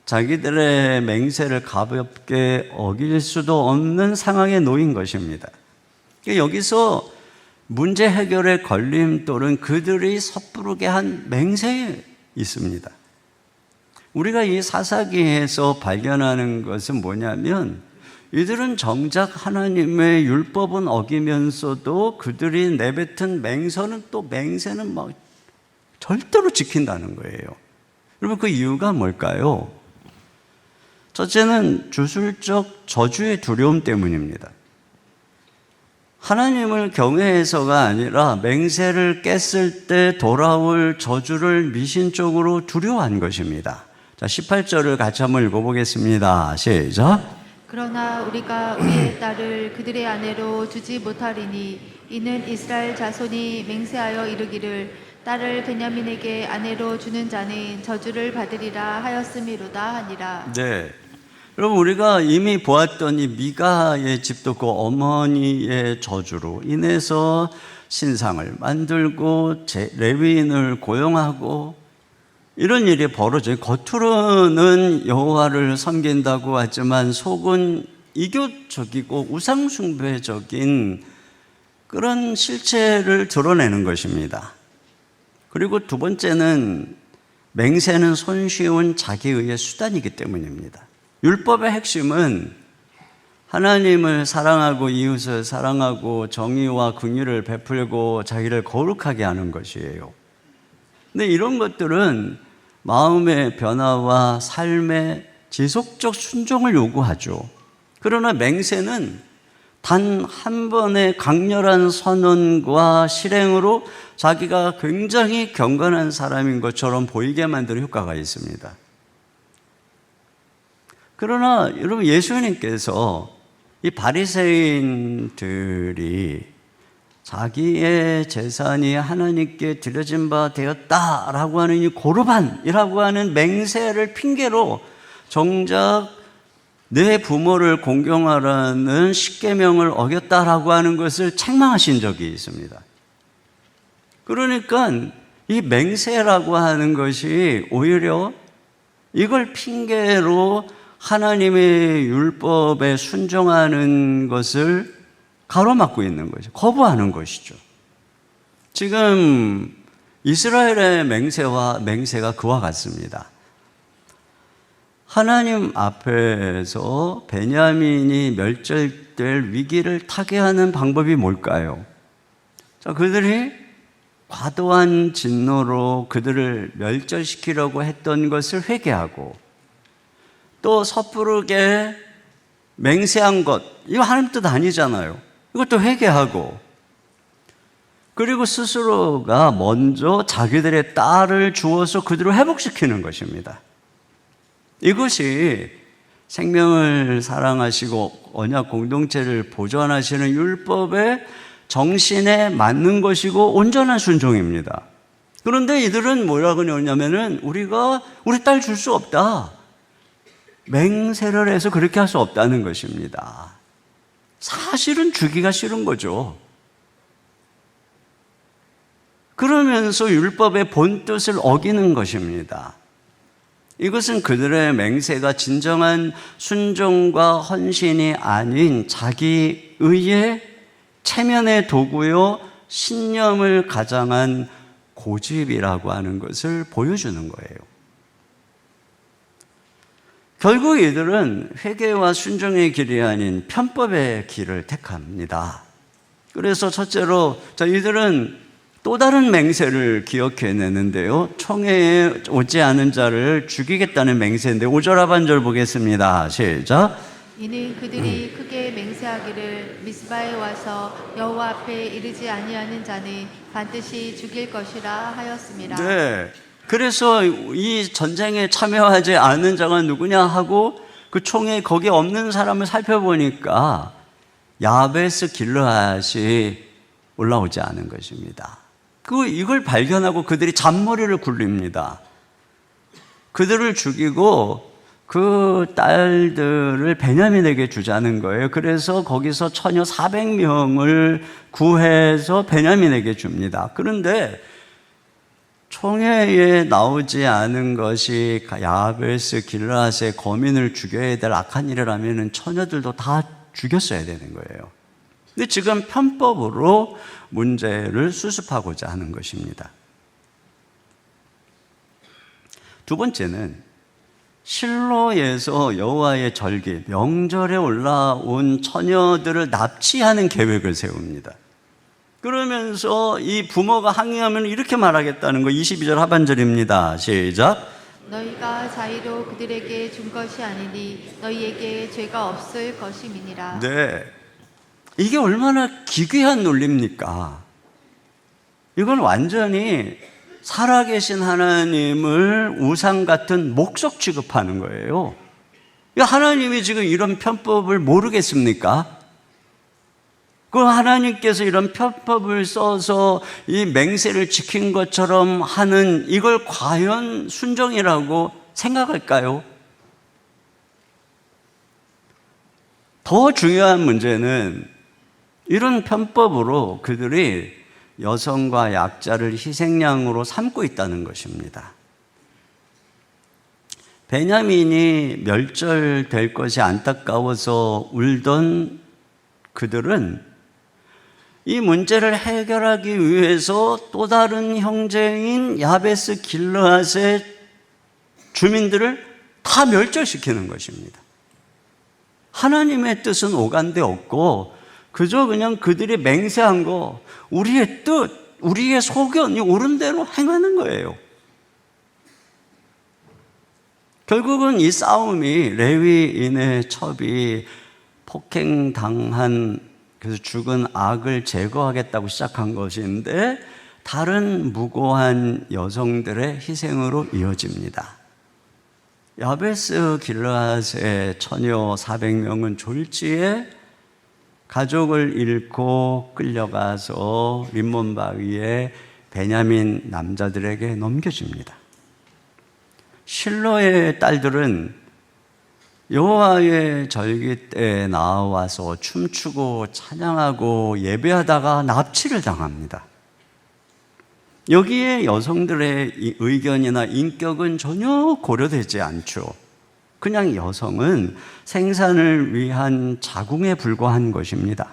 Speaker 7: 자기들의 맹세를 가볍게 어길 수도 없는 상황에 놓인 것입니다. 여기서 문제 해결의 걸림돌은 그들이 섣부르게 한 맹세에 있습니다. 우리가 이 사사기에서 발견하는 것은 뭐냐면 이들은 정작 하나님의 율법은 어기면서도 그들이 내뱉은 맹세는 막 절대로 지킨다는 거예요. 여러분, 그 이유가 뭘까요? 첫째는 주술적 저주의 두려움 때문입니다. 하나님을 경외해서가 아니라 맹세를 깼을 때 돌아올 저주를 미신적으로 두려워한 것입니다. 자, 18절을 같이 한번 읽어보겠습니다. 시작.
Speaker 8: 그러나 우리가 우리의 딸을 그들의 아내로 주지 못하리니 이는 이스라엘 자손이 맹세하여 이르기를 딸을 베냐민에게 아내로 주는 자는 저주를 받으리라 하였음이로다 하니라.
Speaker 7: 네. 여러분, 우리가 이미 보았던 이 미가의 집도 그 어머니의 저주로 인해서 신상을 만들고 레위인을 고용하고 이런 일이 벌어져요. 겉으로는 여호와를 섬긴다고 하지만 속은 이교적이고 우상숭배적인 그런 실체를 드러내는 것입니다. 그리고 두 번째는 맹세는 손쉬운 자기의의 수단이기 때문입니다. 율법의 핵심은 하나님을 사랑하고 이웃을 사랑하고 정의와 긍휼을 베풀고 자기를 거룩하게 하는 것이에요. 근데 이런 것들은 마음의 변화와 삶의 지속적 순종을 요구하죠. 그러나 맹세는 단 한 번의 강렬한 선언과 실행으로 자기가 굉장히 경건한 사람인 것처럼 보이게 만드는 효과가 있습니다. 그러나 여러분, 예수님께서 이 바리새인들이 자기의 재산이 하나님께 드려진 바 되었다라고 하는 이 고르반이라고 하는 맹세를 핑계로 정작 내 부모를 공경하라는 십계명을 어겼다라고 하는 것을 책망하신 적이 있습니다. 그러니까 이 맹세라고 하는 것이 오히려 이걸 핑계로 하나님의 율법에 순종하는 것을 가로막고 있는 거죠. 거부하는 것이죠. 지금 이스라엘의 맹세가 그와 같습니다. 하나님 앞에서 베냐민이 멸절될 위기를 타개하는 방법이 뭘까요? 자, 그들이 과도한 진노로 그들을 멸절시키려고 했던 것을 회개하고 또 섣부르게 맹세한 것, 이거 하나님 뜻 아니잖아요. 이것도 회개하고, 그리고 스스로가 먼저 자기들의 딸을 주어서 그들을 회복시키는 것입니다. 이것이 생명을 사랑하시고 언약 공동체를 보존하시는 율법의 정신에 맞는 것이고 온전한 순종입니다. 그런데 이들은 뭐라고 그러냐면은 우리가 우리 딸 줄 수 없다. 맹세를 해서 그렇게 할 수 없다는 것입니다. 사실은 주기가 싫은 거죠. 그러면서 율법의 본뜻을 어기는 것입니다. 이것은 그들의 맹세가 진정한 순종과 헌신이 아닌 자기의의 체면의 도구요 신념을 가장한 고집이라고 하는 것을 보여주는 거예요. 결국 이들은 회개와 순종의 길이 아닌 편법의 길을 택합니다. 그래서 첫째로 이들은 또 다른 맹세를 기억해내는데요. 총회에 오지 않은 자를 죽이겠다는 맹세인데 5절 하반절 보겠습니다. 시작.
Speaker 8: 이는 그들이 크게 맹세하기를 미스바에 와서 여호와 앞에 이르지 아니하는 자는 반드시 죽일 것이라 하였습니다.
Speaker 7: 네. 그래서 이 전쟁에 참여하지 않은 자가 누구냐 하고 그 총회 거기에 없는 사람을 살펴보니까 야베스 길르앗이 올라오지 않은 것입니다. 이걸 발견하고 그들이 잔머리를 굴립니다. 그들을 죽이고 그 딸들을 베냐민에게 주자는 거예요. 그래서 거기서 처녀 400명을 구해서 베냐민에게 줍니다. 그런데 총회에 나오지 않은 것이 야베스 길르앗의 거민을 죽여야 될 악한 일이라면 처녀들도 다 죽였어야 되는 거예요. 근데 지금 편법으로 문제를 수습하고자 하는 것입니다. 두 번째는 실로에서 여호와의 절기, 명절에 올라온 처녀들을 납치하는 계획을 세웁니다. 그러면서 이 부모가 항의하면 이렇게 말하겠다는 거 22절 하반절입니다. 시작.
Speaker 8: 너희가 자의로 그들에게 준 것이 아니니 너희에게 죄가 없을 것임이니라.
Speaker 7: 네, 이게 얼마나 기괴한 논리입니까? 이건 완전히 살아계신 하나님을 우상 같은 목석 취급하는 거예요. 하나님이 지금 이런 편법을 모르겠습니까? 그 하나님께서 이런 편법을 써서 이 맹세를 지킨 것처럼 하는 이걸 과연 순종이라고 생각할까요? 더 중요한 문제는 이런 편법으로 그들이 여성과 약자를 희생양으로 삼고 있다는 것입니다. 베냐민이 멸절될 것이 안타까워서 울던 그들은 이 문제를 해결하기 위해서 또 다른 형제인 야베스 길르앗의 주민들을 다 멸절시키는 것입니다. 하나님의 뜻은 오간데 없고 그저 그냥 그들이 맹세한 거, 우리의 뜻, 우리의 소견이 옳은 대로 행하는 거예요. 결국은 이 싸움이 레위인의 첩이 폭행당한 그래서 죽은 악을 제거하겠다고 시작한 것인데 다른 무고한 여성들의 희생으로 이어집니다. 야베스 길르앗의 처녀 400명은 졸지에 가족을 잃고 끌려가서 림몬 바위에 베냐민 남자들에게 넘겨집니다. 실로의 딸들은 여호와의 절기 때 나와서 춤추고 찬양하고 예배하다가 납치를 당합니다. 여기에 여성들의 의견이나 인격은 전혀 고려되지 않죠. 그냥 여성은 생산을 위한 자궁에 불과한 것입니다.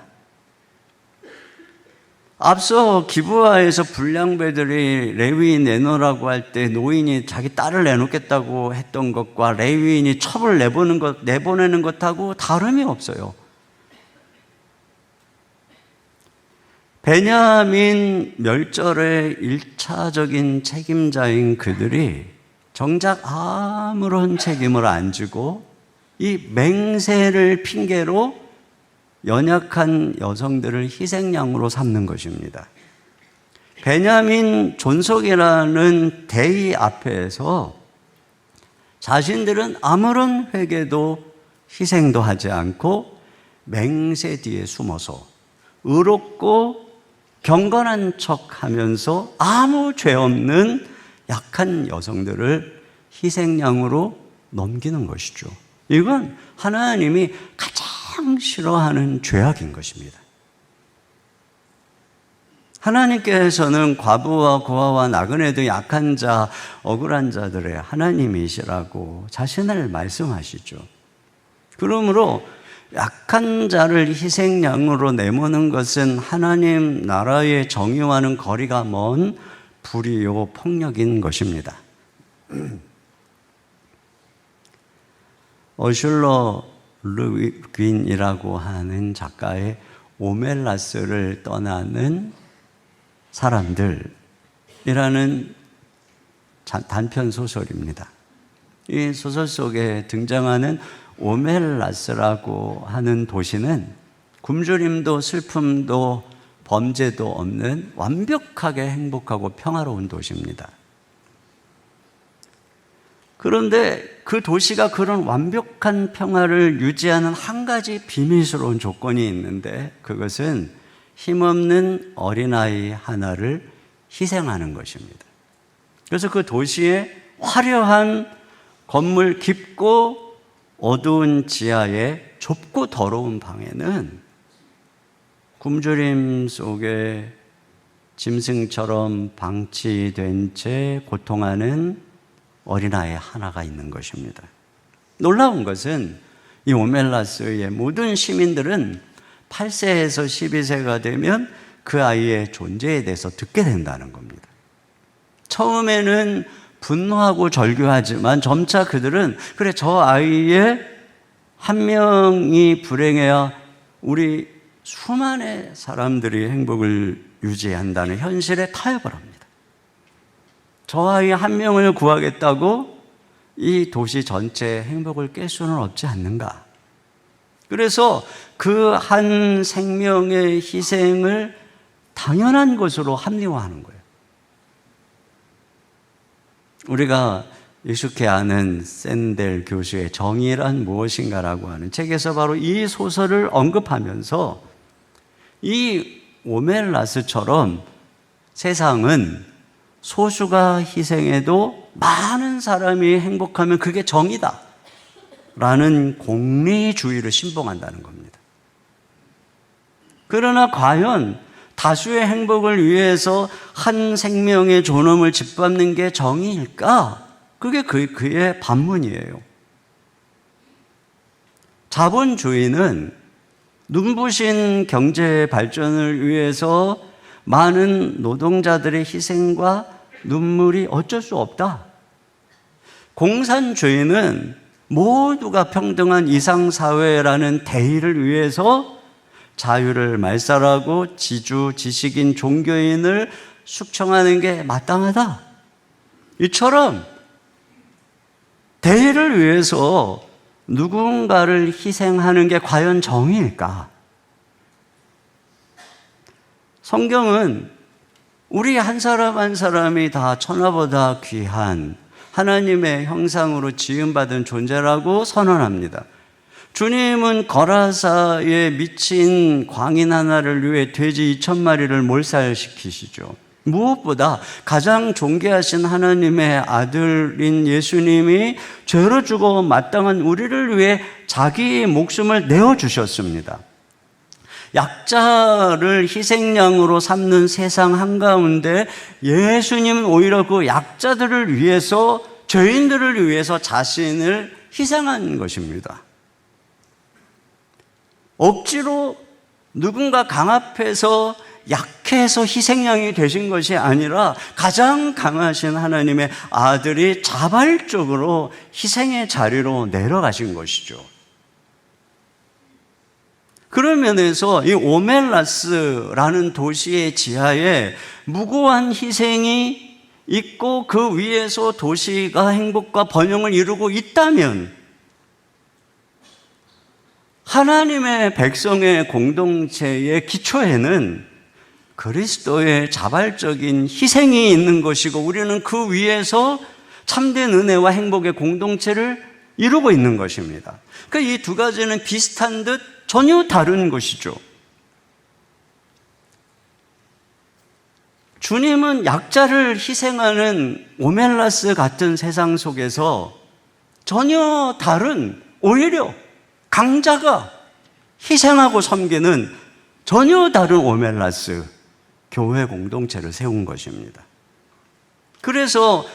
Speaker 7: 앞서 기브아에서 불량배들이 레위인 내놓으라고 할 때 노인이 자기 딸을 내놓겠다고 했던 것과 레위인이 첩을 내보내는 것하고 다름이 없어요. 베냐민 멸절의 1차적인 책임자인 그들이 정작 아무런 책임을 안 지고 이 맹세를 핑계로 연약한 여성들을 희생양으로 삼는 것입니다. 베냐민 존속이라는 대의 앞에서 자신들은 아무런 회개도 희생도 하지 않고 맹세 뒤에 숨어서 의롭고 경건한 척하면서 아무 죄 없는 약한 여성들을 희생양으로 넘기는 것이죠. 이건 하나님이 가장 싫어하는 죄악인 것입니다. 하나님께서는 과부와 고아와 나그네 등 약한 자, 억울한 자들의 하나님이시라고 자신을 말씀하시죠. 그러므로 약한 자를 희생양으로 내모는 것은 하나님 나라의 정의와는 거리가 먼 불의요 폭력인 것입니다. 어슐러 르윈이라고 하는 작가의 오멜라스를 떠나는 사람들이라는 단편 소설입니다. 이 소설 속에 등장하는 오멜라스라고 하는 도시는 굶주림도 슬픔도 범죄도 없는 완벽하게 행복하고 평화로운 도시입니다. 그런데 그 도시가 그런 완벽한 평화를 유지하는 한 가지 비밀스러운 조건이 있는데, 그것은 힘없는 어린아이 하나를 희생하는 것입니다. 그래서 그 도시의 화려한 건물 깊고 어두운 지하의 좁고 더러운 방에는 굶주림 속에 짐승처럼 방치된 채 고통하는 어린아이 하나가 있는 것입니다. 놀라운 것은 이 오멜라스의 모든 시민들은 8세에서 12세가 되면 그 아이의 존재에 대해서 듣게 된다는 겁니다. 처음에는 분노하고 절규하지만 점차 그들은 그래, 저 아이의 한 명이 불행해야 우리 수많은 사람들이 행복을 유지한다는 현실에 타협을 합니다. 저 아이 한 명을 구하겠다고 이 도시 전체의 행복을 깰 수는 없지 않는가. 그래서 그 한 생명의 희생을 당연한 것으로 합리화하는 거예요. 우리가 익숙해 아는 샌델 교수의 정의란 무엇인가라고 하는 책에서 바로 이 소설을 언급하면서 이 오멜라스처럼 세상은 소수가 희생해도 많은 사람이 행복하면 그게 정의다 라는 공리주의를 신봉한다는 겁니다. 그러나 과연 다수의 행복을 위해서 한 생명의 존엄을 짓밟는 게 정의일까? 그게 그의 반문이에요. 자본주의는 눈부신 경제 발전을 위해서 많은 노동자들의 희생과 눈물이 어쩔 수 없다. 공산주의는 모두가 평등한 이상사회라는 대의를 위해서 자유를 말살하고 지주, 지식인, 종교인을 숙청하는 게 마땅하다. 이처럼 대의를 위해서 누군가를 희생하는 게 과연 정의일까? 성경은 우리 한 사람 한 사람이 다 천하보다 귀한 하나님의 형상으로 지음받은 존재라고 선언합니다. 주님은 거라사에 미친 광인 하나를 위해 돼지 2,000마리를 몰살시키시죠. 무엇보다 가장 존귀하신 하나님의 아들인 예수님이 죄로 죽어 마땅한 우리를 위해 자기 목숨을 내어주셨습니다. 약자를 희생양으로 삼는 세상 한가운데 예수님은 오히려 그 약자들을 위해서, 죄인들을 위해서 자신을 희생한 것입니다. 억지로 누군가 강 앞에서 약해서 희생양이 되신 것이 아니라 가장 강하신 하나님의 아들이 자발적으로 희생의 자리로 내려가신 것이죠. 그런 면에서 이 오멜라스라는 도시의 지하에 무고한 희생이 있고 그 위에서 도시가 행복과 번영을 이루고 있다면 하나님의 백성의 공동체의 기초에는 그리스도의 자발적인 희생이 있는 것이고 우리는 그 위에서 참된 은혜와 행복의 공동체를 이루고 있는 것입니다. 그러니까 이 두 가지는 비슷한 듯 전혀 다른 것이죠. 주님은 약자를 희생하는 오멜라스 같은 세상 속에서 전혀 다른, 오히려 강자가 희생하고 섬기는 전혀 다른 오멜라스 교회 공동체를 세운 것입니다. 그래서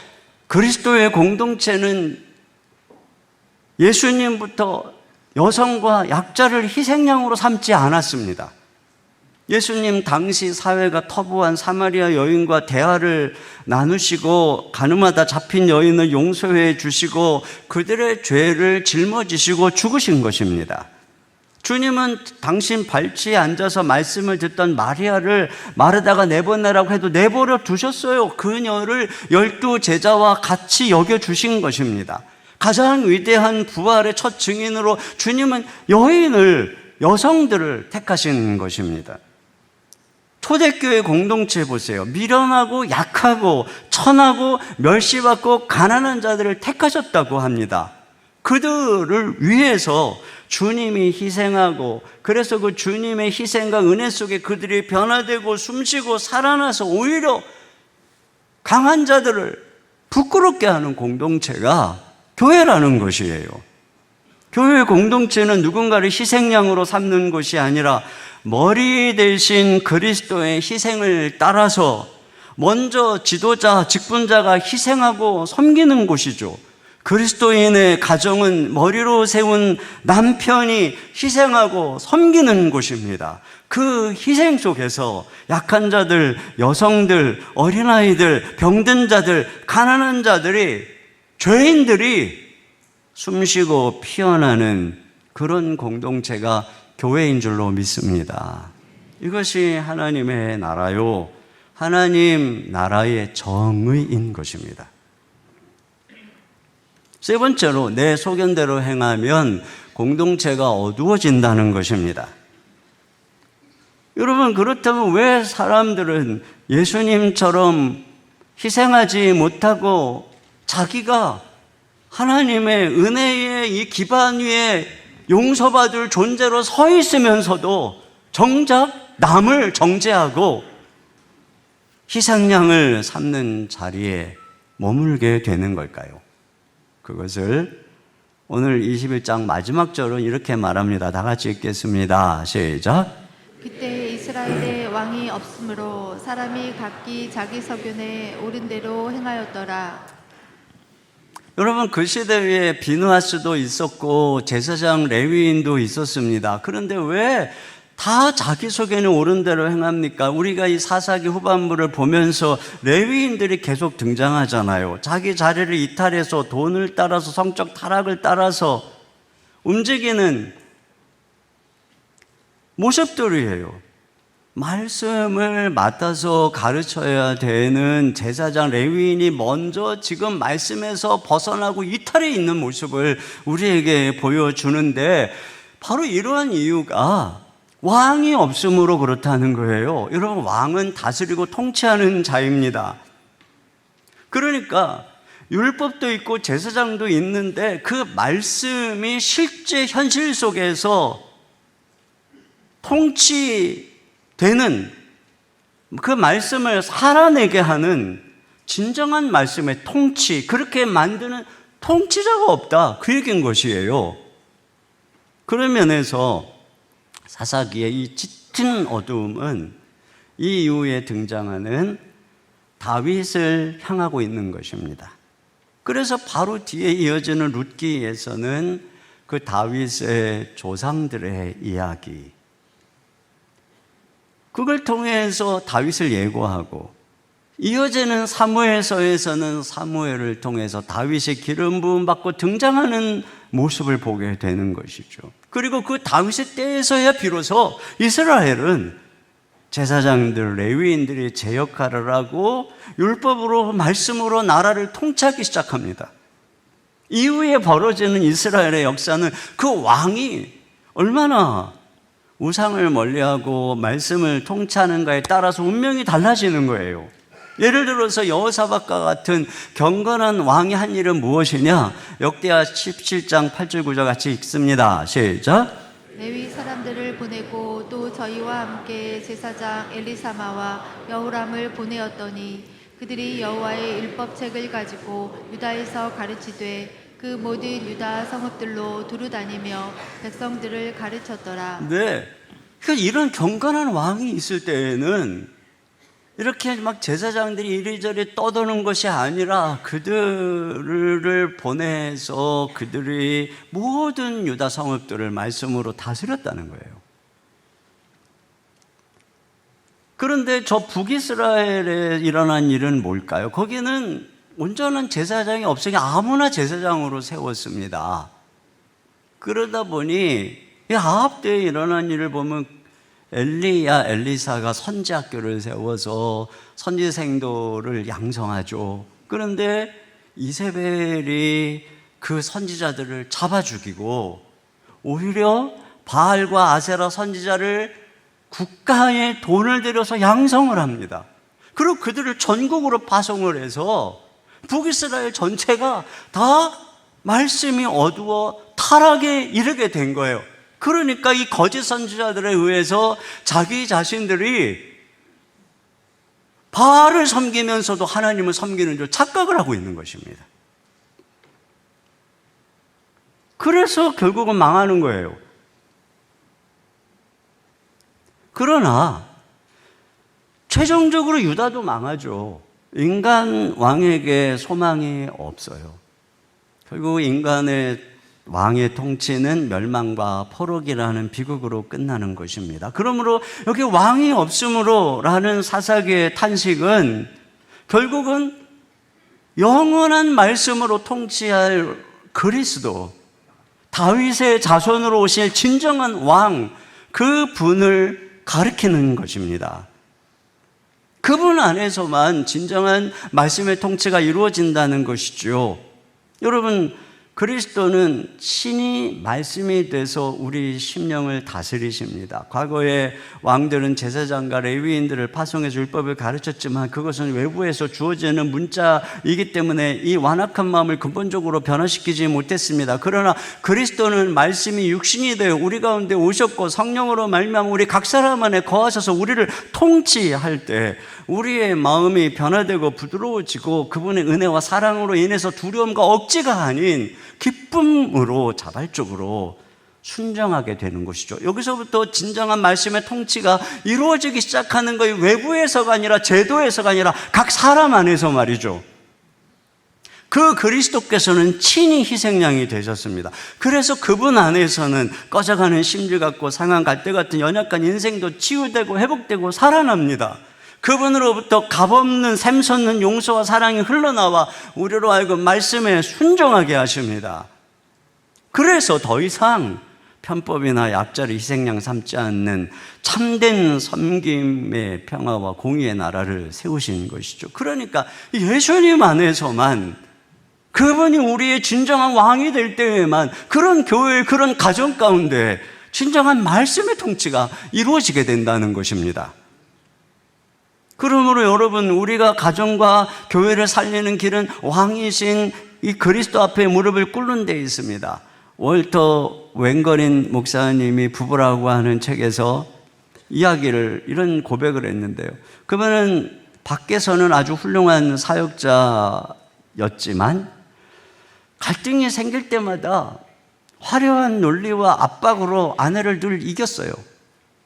Speaker 7: 그리스도의 공동체는 예수님부터 여성과 약자를 희생양으로 삼지 않았습니다. 예수님 당시 사회가 터부한 사마리아 여인과 대화를 나누시고 가늠하다 잡힌 여인을 용서해 주시고 그들의 죄를 짊어지시고 죽으신 것입니다. 주님은 당신 발치에 앉아서 말씀을 듣던 마리아를 마르다가 내보내라고 해도 내버려 두셨어요. 그녀를 12 제자와 같이 여겨주신 것입니다. 가장 위대한 부활의 첫 증인으로 주님은 여성들을 택하신 것입니다. 초대교회 공동체 보세요. 미련하고 약하고 천하고 멸시받고 가난한 자들을 택하셨다고 합니다. 그들을 위해서 주님이 희생하고, 그래서 그 주님의 희생과 은혜 속에 그들이 변화되고 숨쉬고 살아나서 오히려 강한 자들을 부끄럽게 하는 공동체가 교회라는 것이에요. 교회 공동체는 누군가를 희생양으로 삼는 것이 아니라 머리 대신 그리스도의 희생을 따라서 먼저 지도자, 직분자가 희생하고 섬기는 곳이죠. 그리스도인의 가정은 머리로 세운 남편이 희생하고 섬기는 곳입니다. 그 희생 속에서 약한 자들, 여성들, 어린아이들, 병든 자들, 가난한 자들이, 죄인들이 숨쉬고 피어나는 그런 공동체가 교회인 줄로 믿습니다. 이것이 하나님의 나라요, 하나님 나라의 정의인 것입니다. 세 번째로, 내 소견대로 행하면 공동체가 어두워진다는 것입니다. 여러분, 그렇다면 왜 사람들은 예수님처럼 희생하지 못하고 자기가 하나님의 은혜의 이 기반 위에 용서받을 존재로 서 있으면서도 정작 남을 정죄하고 희생양을 삼는 자리에 머물게 되는 걸까요? 그것을 오늘 21장 마지막 절은 이렇게 말합니다. 다 같이 읽겠습니다. 시작.
Speaker 8: 그때 이스라엘에 왕이 없으므로 사람이 각기 자기 서견에 옳은 대로 행하였더라.
Speaker 7: 여러분, 그 시대에 비누하스도 있었고 제사장 레위인도 있었습니다. 그런데 왜 다 자기 소견에 옳은 대로 행합니까? 우리가 이 사사기 후반부를 보면서 레위인들이 계속 등장하잖아요. 자기 자리를 이탈해서 돈을 따라서, 성적 타락을 따라서 움직이는 모습들이에요. 말씀을 맡아서 가르쳐야 되는 제사장 레위인이 먼저 지금 말씀에서 벗어나고 이탈해 있는 모습을 우리에게 보여주는데, 바로 이러한 이유가 왕이 없으므로 그렇다는 거예요. 여러분, 왕은 다스리고 통치하는 자입니다. 그러니까 율법도 있고 제사장도 있는데 그 말씀이 실제 현실 속에서 통치되는, 그 말씀을 살아내게 하는 진정한 말씀의 통치, 그렇게 만드는 통치자가 없다, 그 얘기인 것이에요. 그런 면에서 사사기의 이 짙은 어두움은 이 이후에 등장하는 다윗을 향하고 있는 것입니다. 그래서 바로 뒤에 이어지는 룻기에서는 그 다윗의 조상들의 이야기, 그걸 통해서 다윗을 예고하고, 이어지는 사무엘서에서는 사무엘을 통해서 다윗의 기름 부음 받고 등장하는 모습을 보게 되는 것이죠. 그리고 그 다윗의 때에서야 비로소 이스라엘은 제사장들, 레위인들이 제 역할을 하고 율법으로, 말씀으로 나라를 통치하기 시작합니다. 이후에 벌어지는 이스라엘의 역사는 그 왕이 얼마나 우상을 멀리하고 말씀을 통치하는가에 따라서 운명이 달라지는 거예요. 예를 들어서 여호사밧과 같은 경건한 왕이 한 일은 무엇이냐? 역대하 17장 8절 9절 같이 읽습니다. 시작.
Speaker 8: 레위 사람들을 보내고 또 저희와 함께 제사장 엘리사마와 여호람을 보내었더니 그들이 여호와의 율법책을 가지고 유다에서 가르치되 그 모든 유다 성읍들로 두루 다니며 백성들을 가르쳤더라.
Speaker 7: 네. 그러니까 이런 경건한 왕이 있을 때에는 이렇게 막 제사장들이 이리저리 떠도는 것이 아니라 그들을 보내서 그들이 모든 유다 성읍들을 말씀으로 다스렸다는 거예요. 그런데 저 북이스라엘에 일어난 일은 뭘까요? 거기는 온전한 제사장이 없으니 아무나 제사장으로 세웠습니다. 그러다 보니 이 아합 때에 일어난 일을 보면 엘리사가 선지학교를 세워서 선지생도를 양성하죠. 그런데 이세벨이 그 선지자들을 잡아 죽이고 오히려 바알과 아세라 선지자를 국가에 돈을 들여서 양성을 합니다. 그리고 그들을 전국으로 파송을 해서 북이스라엘 전체가 다 말씀이 어두워 타락에 이르게 된 거예요. 그러니까 이 거짓 선지자들에 의해서 자기 자신들이 바알을 섬기면서도 하나님을 섬기는 줄 착각을 하고 있는 것입니다. 그래서 결국은 망하는 거예요. 그러나 최종적으로 유다도 망하죠. 인간 왕에게 소망이 없어요. 결국 인간의 왕의 통치는 멸망과 포록이라는 비극으로 끝나는 것입니다. 그러므로 여기 왕이 없음으로라는 사사기의 탄식은 결국은 영원한 말씀으로 통치할 그리스도, 다윗의 자손으로 오실 진정한 왕, 그 분을 가리키는 것입니다. 그분 안에서만 진정한 말씀의 통치가 이루어진다는 것이죠. 여러분, 그리스도는 신이 말씀이 돼서 우리 심령을 다스리십니다. 과거에 왕들은 제사장과 레위인들을 파송해서 율법을 가르쳤지만 그것은 외부에서 주어지는 문자이기 때문에 이 완악한 마음을 근본적으로 변화시키지 못했습니다. 그러나 그리스도는 말씀이 육신이 되어 우리 가운데 오셨고 성령으로 말미암아 우리 각 사람 안에 거하셔서 우리를 통치할 때 우리의 마음이 변화되고 부드러워지고 그분의 은혜와 사랑으로 인해서 두려움과 억지가 아닌 기쁨으로 자발적으로 순종하게 되는 것이죠. 여기서부터 진정한 말씀의 통치가 이루어지기 시작하는 것이 외부에서가 아니라 제도에서가 아니라 각 사람 안에서 말이죠. 그 그리스도께서는 친히 희생양이 되셨습니다. 그래서 그분 안에서는 꺼져가는 심지 같고 상한 갈대 같은 연약한 인생도 치유되고 회복되고 살아납니다. 그분으로부터 값없는 샘솟는 용서와 사랑이 흘러나와 우리로 하여금 말씀에 순종하게 하십니다. 그래서 더 이상 편법이나 약자를 희생양 삼지 않는 참된 섬김의 평화와 공의의 나라를 세우신 것이죠. 그러니까 예수님 안에서만 그분이 우리의 진정한 왕이 될 때에만 그런 교회, 그런 가정 가운데 진정한 말씀의 통치가 이루어지게 된다는 것입니다. 그러므로 여러분, 우리가 가정과 교회를 살리는 길은 왕이신 이 그리스도 앞에 무릎을 꿇는 데 있습니다. 월터 웬거린 목사님이 부부라고 하는 책에서 이런 고백을 했는데요. 그분은 밖에서는 아주 훌륭한 사역자였지만 갈등이 생길 때마다 화려한 논리와 압박으로 아내를 늘 이겼어요.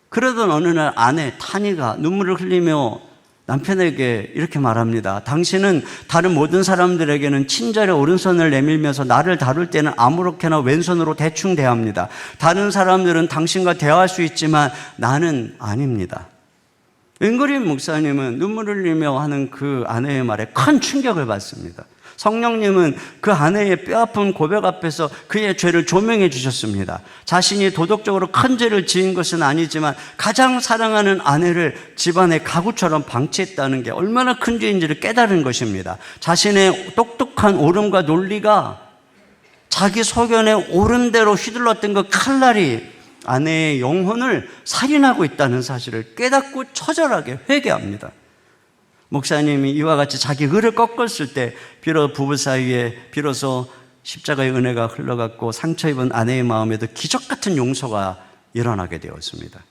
Speaker 7: 그러던 어느 날 아내 타니가 눈물을 흘리며 남편에게 이렇게 말합니다. 당신은 다른 모든 사람들에게는 친절의 오른손을 내밀면서 나를 다룰 때는 아무렇게나 왼손으로 대충 대합니다. 다른 사람들은 당신과 대화할 수 있지만 나는 아닙니다. 웬거린 목사님은 눈물을 흘리며 하는 그 아내의 말에 큰 충격을 받습니다. 성령님은 그 아내의 뼈아픈 고백 앞에서 그의 죄를 조명해 주셨습니다. 자신이 도덕적으로 큰 죄를 지은 것은 아니지만 가장 사랑하는 아내를 집안의 가구처럼 방치했다는 게 얼마나 큰 죄인지를 깨달은 것입니다. 자신의 똑똑한 옳음과 논리가 자기 소견에 옳은 대로 휘둘렀던 그 칼날이 아내의 영혼을 살인하고 있다는 사실을 깨닫고 처절하게 회개합니다. 목사님이 이와 같이 자기 의를 꺾었을 때 비록 부부 사이에 비로소 십자가의 은혜가 흘러갔고 상처 입은 아내의 마음에도 기적 같은 용서가 일어나게 되었습니다.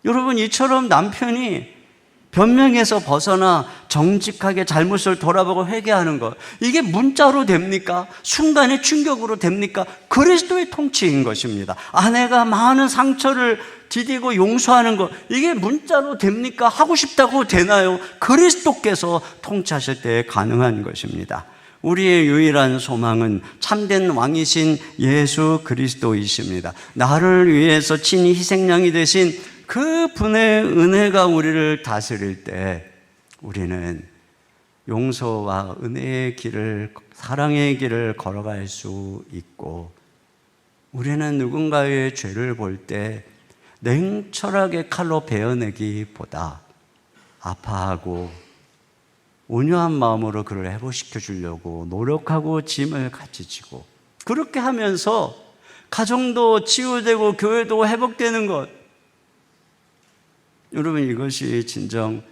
Speaker 7: 여러분, 이처럼 남편이 변명에서 벗어나 정직하게 잘못을 돌아보고 회개하는 것, 이게 문자로 됩니까? 순간의 충격으로 됩니까? 그리스도의 통치인 것입니다. 아내가 많은 상처를 디디고 용서하는 것, 이게 문자로 됩니까? 하고 싶다고 되나요? 그리스도께서 통치하실 때 가능한 것입니다. 우리의 유일한 소망은 참된 왕이신 예수 그리스도이십니다. 나를 위해서 친히 희생양이 되신 그 분의 은혜가 우리를 다스릴 때 우리는 용서와 은혜의 길을, 사랑의 길을 걸어갈 수 있고, 우리는 누군가의 죄를 볼 때 냉철하게 칼로 베어내기보다 아파하고 온유한 마음으로 그를 회복시켜 주려고 노력하고 짐을 같이 지고, 그렇게 하면서 가정도 치유되고 교회도 회복되는 것, 여러분, 이것이 진정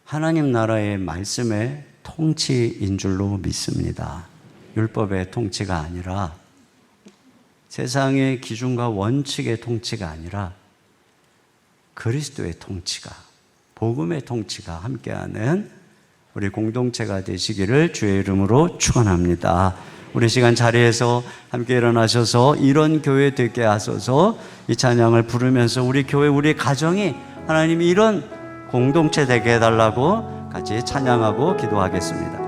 Speaker 7: 하나님 나라의 말씀의 통치인 줄로 믿습니다. 율법의 통치가 아니라, 세상의 기준과 원칙의 통치가 아니라 그리스도의 통치가, 복음의 통치가 함께하는 우리 공동체가 되시기를 주의 이름으로 축원합니다. 우리 시간 자리에서 함께 일어나셔서 이런 교회 되게 하소서, 이 찬양을 부르면서 우리 교회, 우리 가정이 하나님이 이런 공동체 되게 해달라고 같이 찬양하고 기도하겠습니다.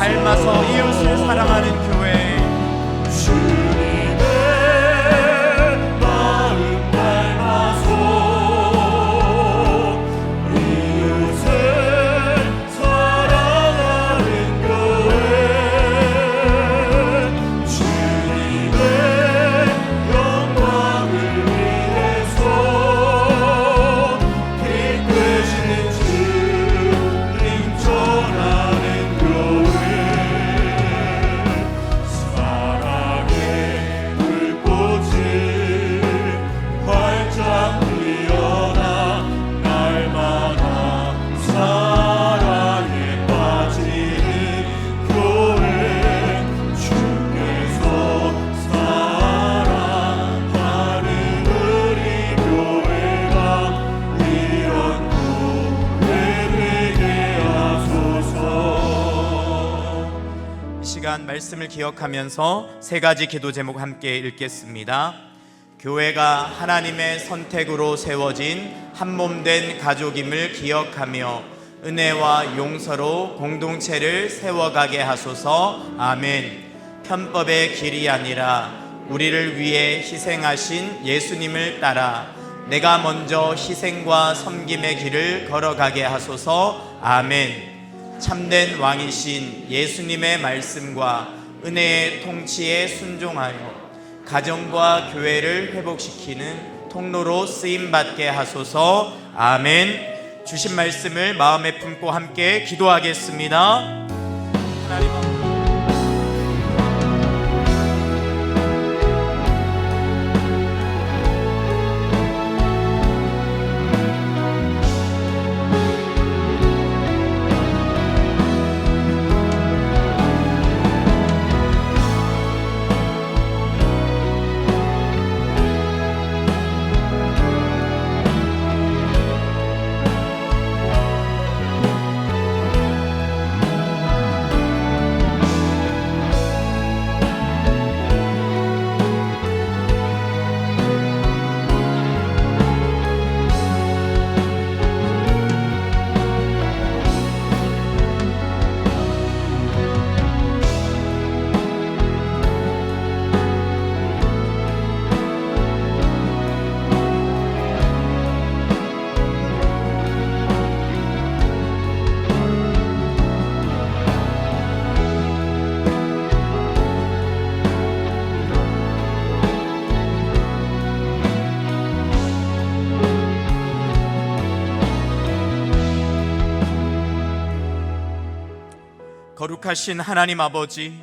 Speaker 3: 닮아서 이웃을 사랑하는 교회,
Speaker 1: 주님의 마음 닮아서 이웃을 사랑하는 교회, 주님의 영광을 위해서 빛 되시는 주님 전하는 교회, 사랑의 불꽃이 활짝 피어나 날마다 사랑에 빠지는 교회, 주께서 사랑하는 우리 교회가 이런 교회 되게 하소서.
Speaker 3: 이 시간 말씀을 기억하면서 세 가지 기도 제목 함께 읽겠습니다. 교회가 하나님의 선택으로 세워진 한몸된 가족임을 기억하며 은혜와 용서로 공동체를 세워가게 하소서. 아멘. 편법의 길이 아니라 우리를 위해 희생하신 예수님을 따라 내가 먼저 희생과 섬김의 길을 걸어가게 하소서. 아멘. 참된 왕이신 예수님의 말씀과 은혜의 통치에 순종하여 가정과 교회를 회복시키는 통로로 쓰임받게 하소서. 아멘. 주신 말씀을 마음에 품고 함께 기도하겠습니다. 하나님 거룩하신 하나님 아버지,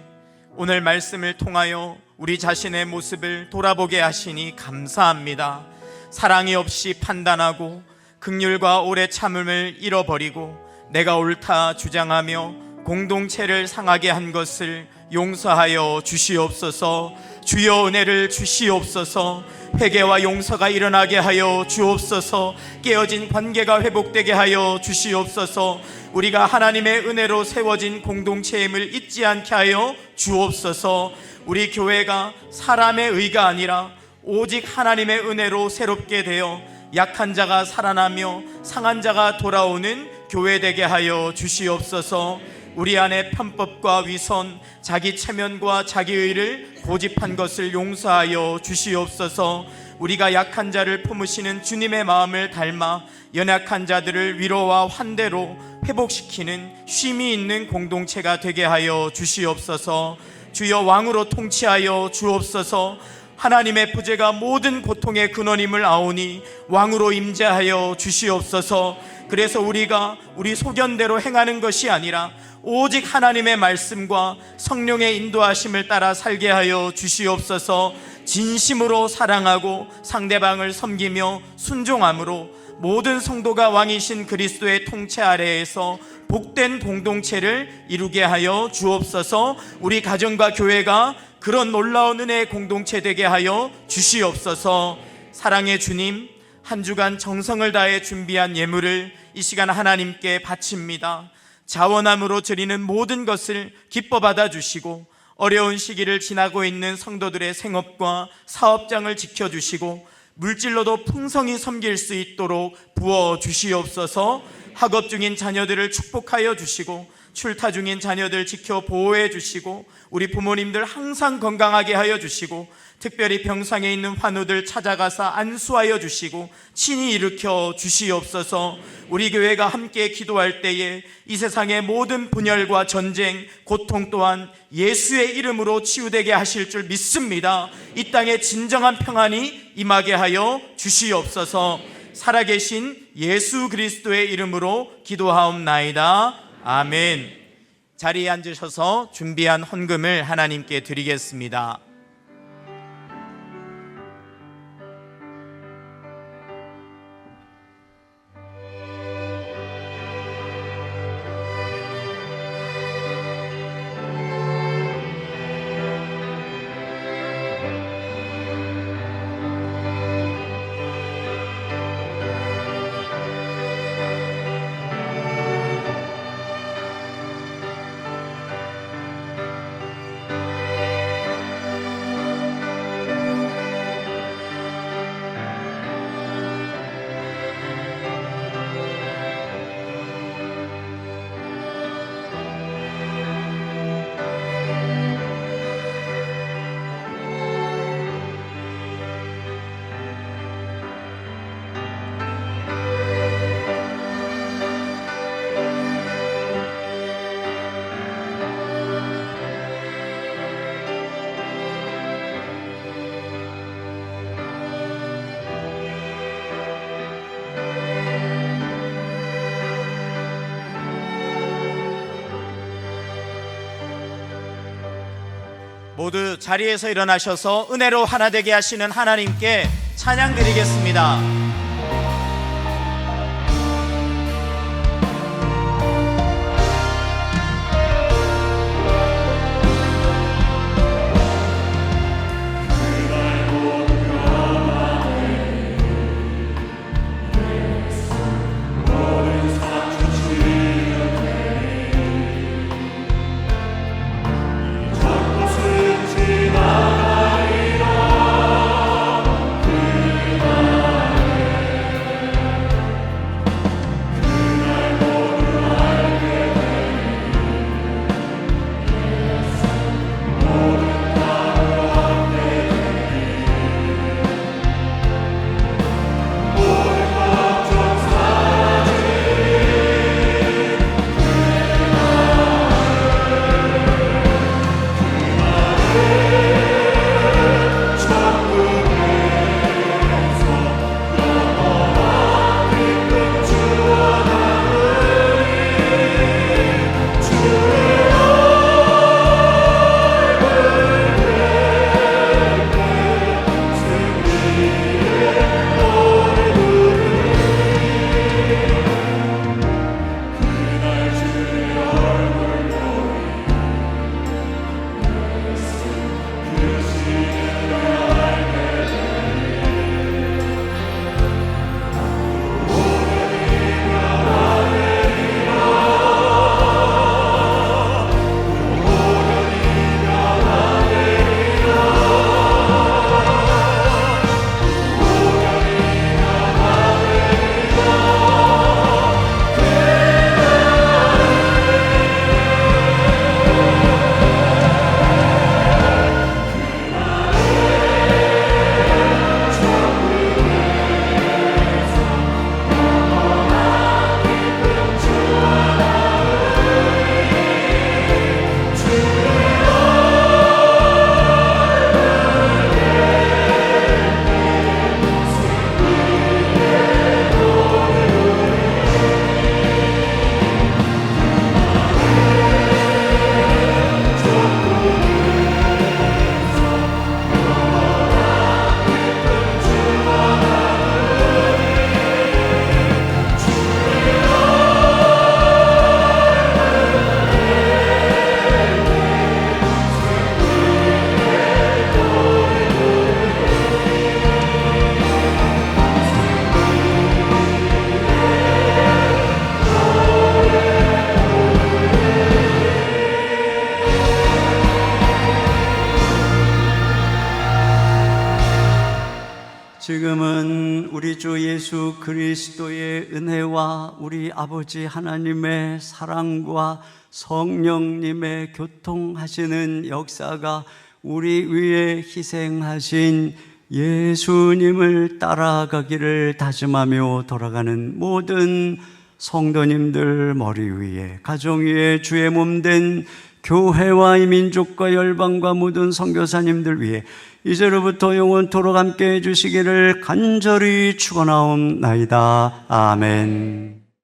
Speaker 3: 오늘 말씀을 통하여 우리 자신의 모습을 돌아보게 하시니 감사합니다. 사랑이 없이 판단하고 긍휼과 오래 참음을 잃어버리고 내가 옳다 주장하며 공동체를 상하게 한 것을 용서하여 주시옵소서. 주여 은혜를 주시옵소서. 회개와 용서가 일어나게 하여 주옵소서. 깨어진 관계가 회복되게 하여 주시옵소서. 우리가 하나님의 은혜로 세워진 공동체임을 잊지 않게 하여 주옵소서. 우리 교회가 사람의 의가 아니라 오직 하나님의 은혜로 새롭게 되어 약한 자가 살아나며 상한 자가 돌아오는 교회 되게 하여 주시옵소서. 우리 안에 편법과 위선, 자기 체면과 자기의를 고집한 것을 용서하여 주시옵소서. 우리가 약한 자를 품으시는 주님의 마음을 닮아 연약한 자들을 위로와 환대로 회복시키는 쉼이 있는 공동체가 되게 하여 주시옵소서. 주여 왕으로 통치하여 주옵소서. 하나님의 부재가 모든 고통의 근원임을 아오니 왕으로 임재하여 주시옵소서. 그래서 우리가 우리 소견대로 행하는 것이 아니라 오직 하나님의 말씀과 성령의 인도하심을 따라 살게 하여 주시옵소서. 진심으로 사랑하고 상대방을 섬기며 순종함으로 모든 성도가 왕이신 그리스도의 통치 아래에서 복된 공동체를 이루게 하여 주옵소서. 우리 가정과 교회가 그런 놀라운 은혜의 공동체 되게 하여 주시옵소서. 사랑의 주님, 한 주간 정성을 다해 준비한 예물을 이 시간 하나님께 바칩니다. 자원함으로 드리는 모든 것을 기뻐 받아주시고 어려운 시기를 지나고 있는 성도들의 생업과 사업장을 지켜주시고 물질로도 풍성히 섬길 수 있도록 부어주시옵소서. 학업 중인 자녀들을 축복하여 주시고 출타 중인 자녀들 지켜 보호해 주시고 우리 부모님들 항상 건강하게 하여 주시고 특별히 병상에 있는 환우들 찾아가서 안수하여 주시고 친히 일으켜 주시옵소서. 우리 교회가 함께 기도할 때에 이 세상의 모든 분열과 전쟁, 고통 또한 예수의 이름으로 치유되게 하실 줄 믿습니다. 이 땅에 진정한 평안이 임하게 하여 주시옵소서. 살아계신 예수 그리스도의 이름으로 기도하옵나이다. 아멘. 자리에 앉으셔서 준비한 헌금을 하나님께 드리겠습니다. 모두 자리에서 일어나셔서 은혜로 하나 되게 하시는 하나님께 찬양 드리겠습니다.
Speaker 7: 지금은 우리 주 예수 그리스도의 은혜와 우리 아버지 하나님의 사랑과 성령님의 교통하시는 역사가 우리 위에 희생하신 예수님을 따라가기를 다짐하며 돌아가는 모든 성도님들 머리 위에, 가정 위에, 주의 몸된 교회와 이 민족과 열방과 모든 선교사님들 위해 이제로부터 영원토록 함께 해주시기를 간절히 축원하옵나이다. 아멘.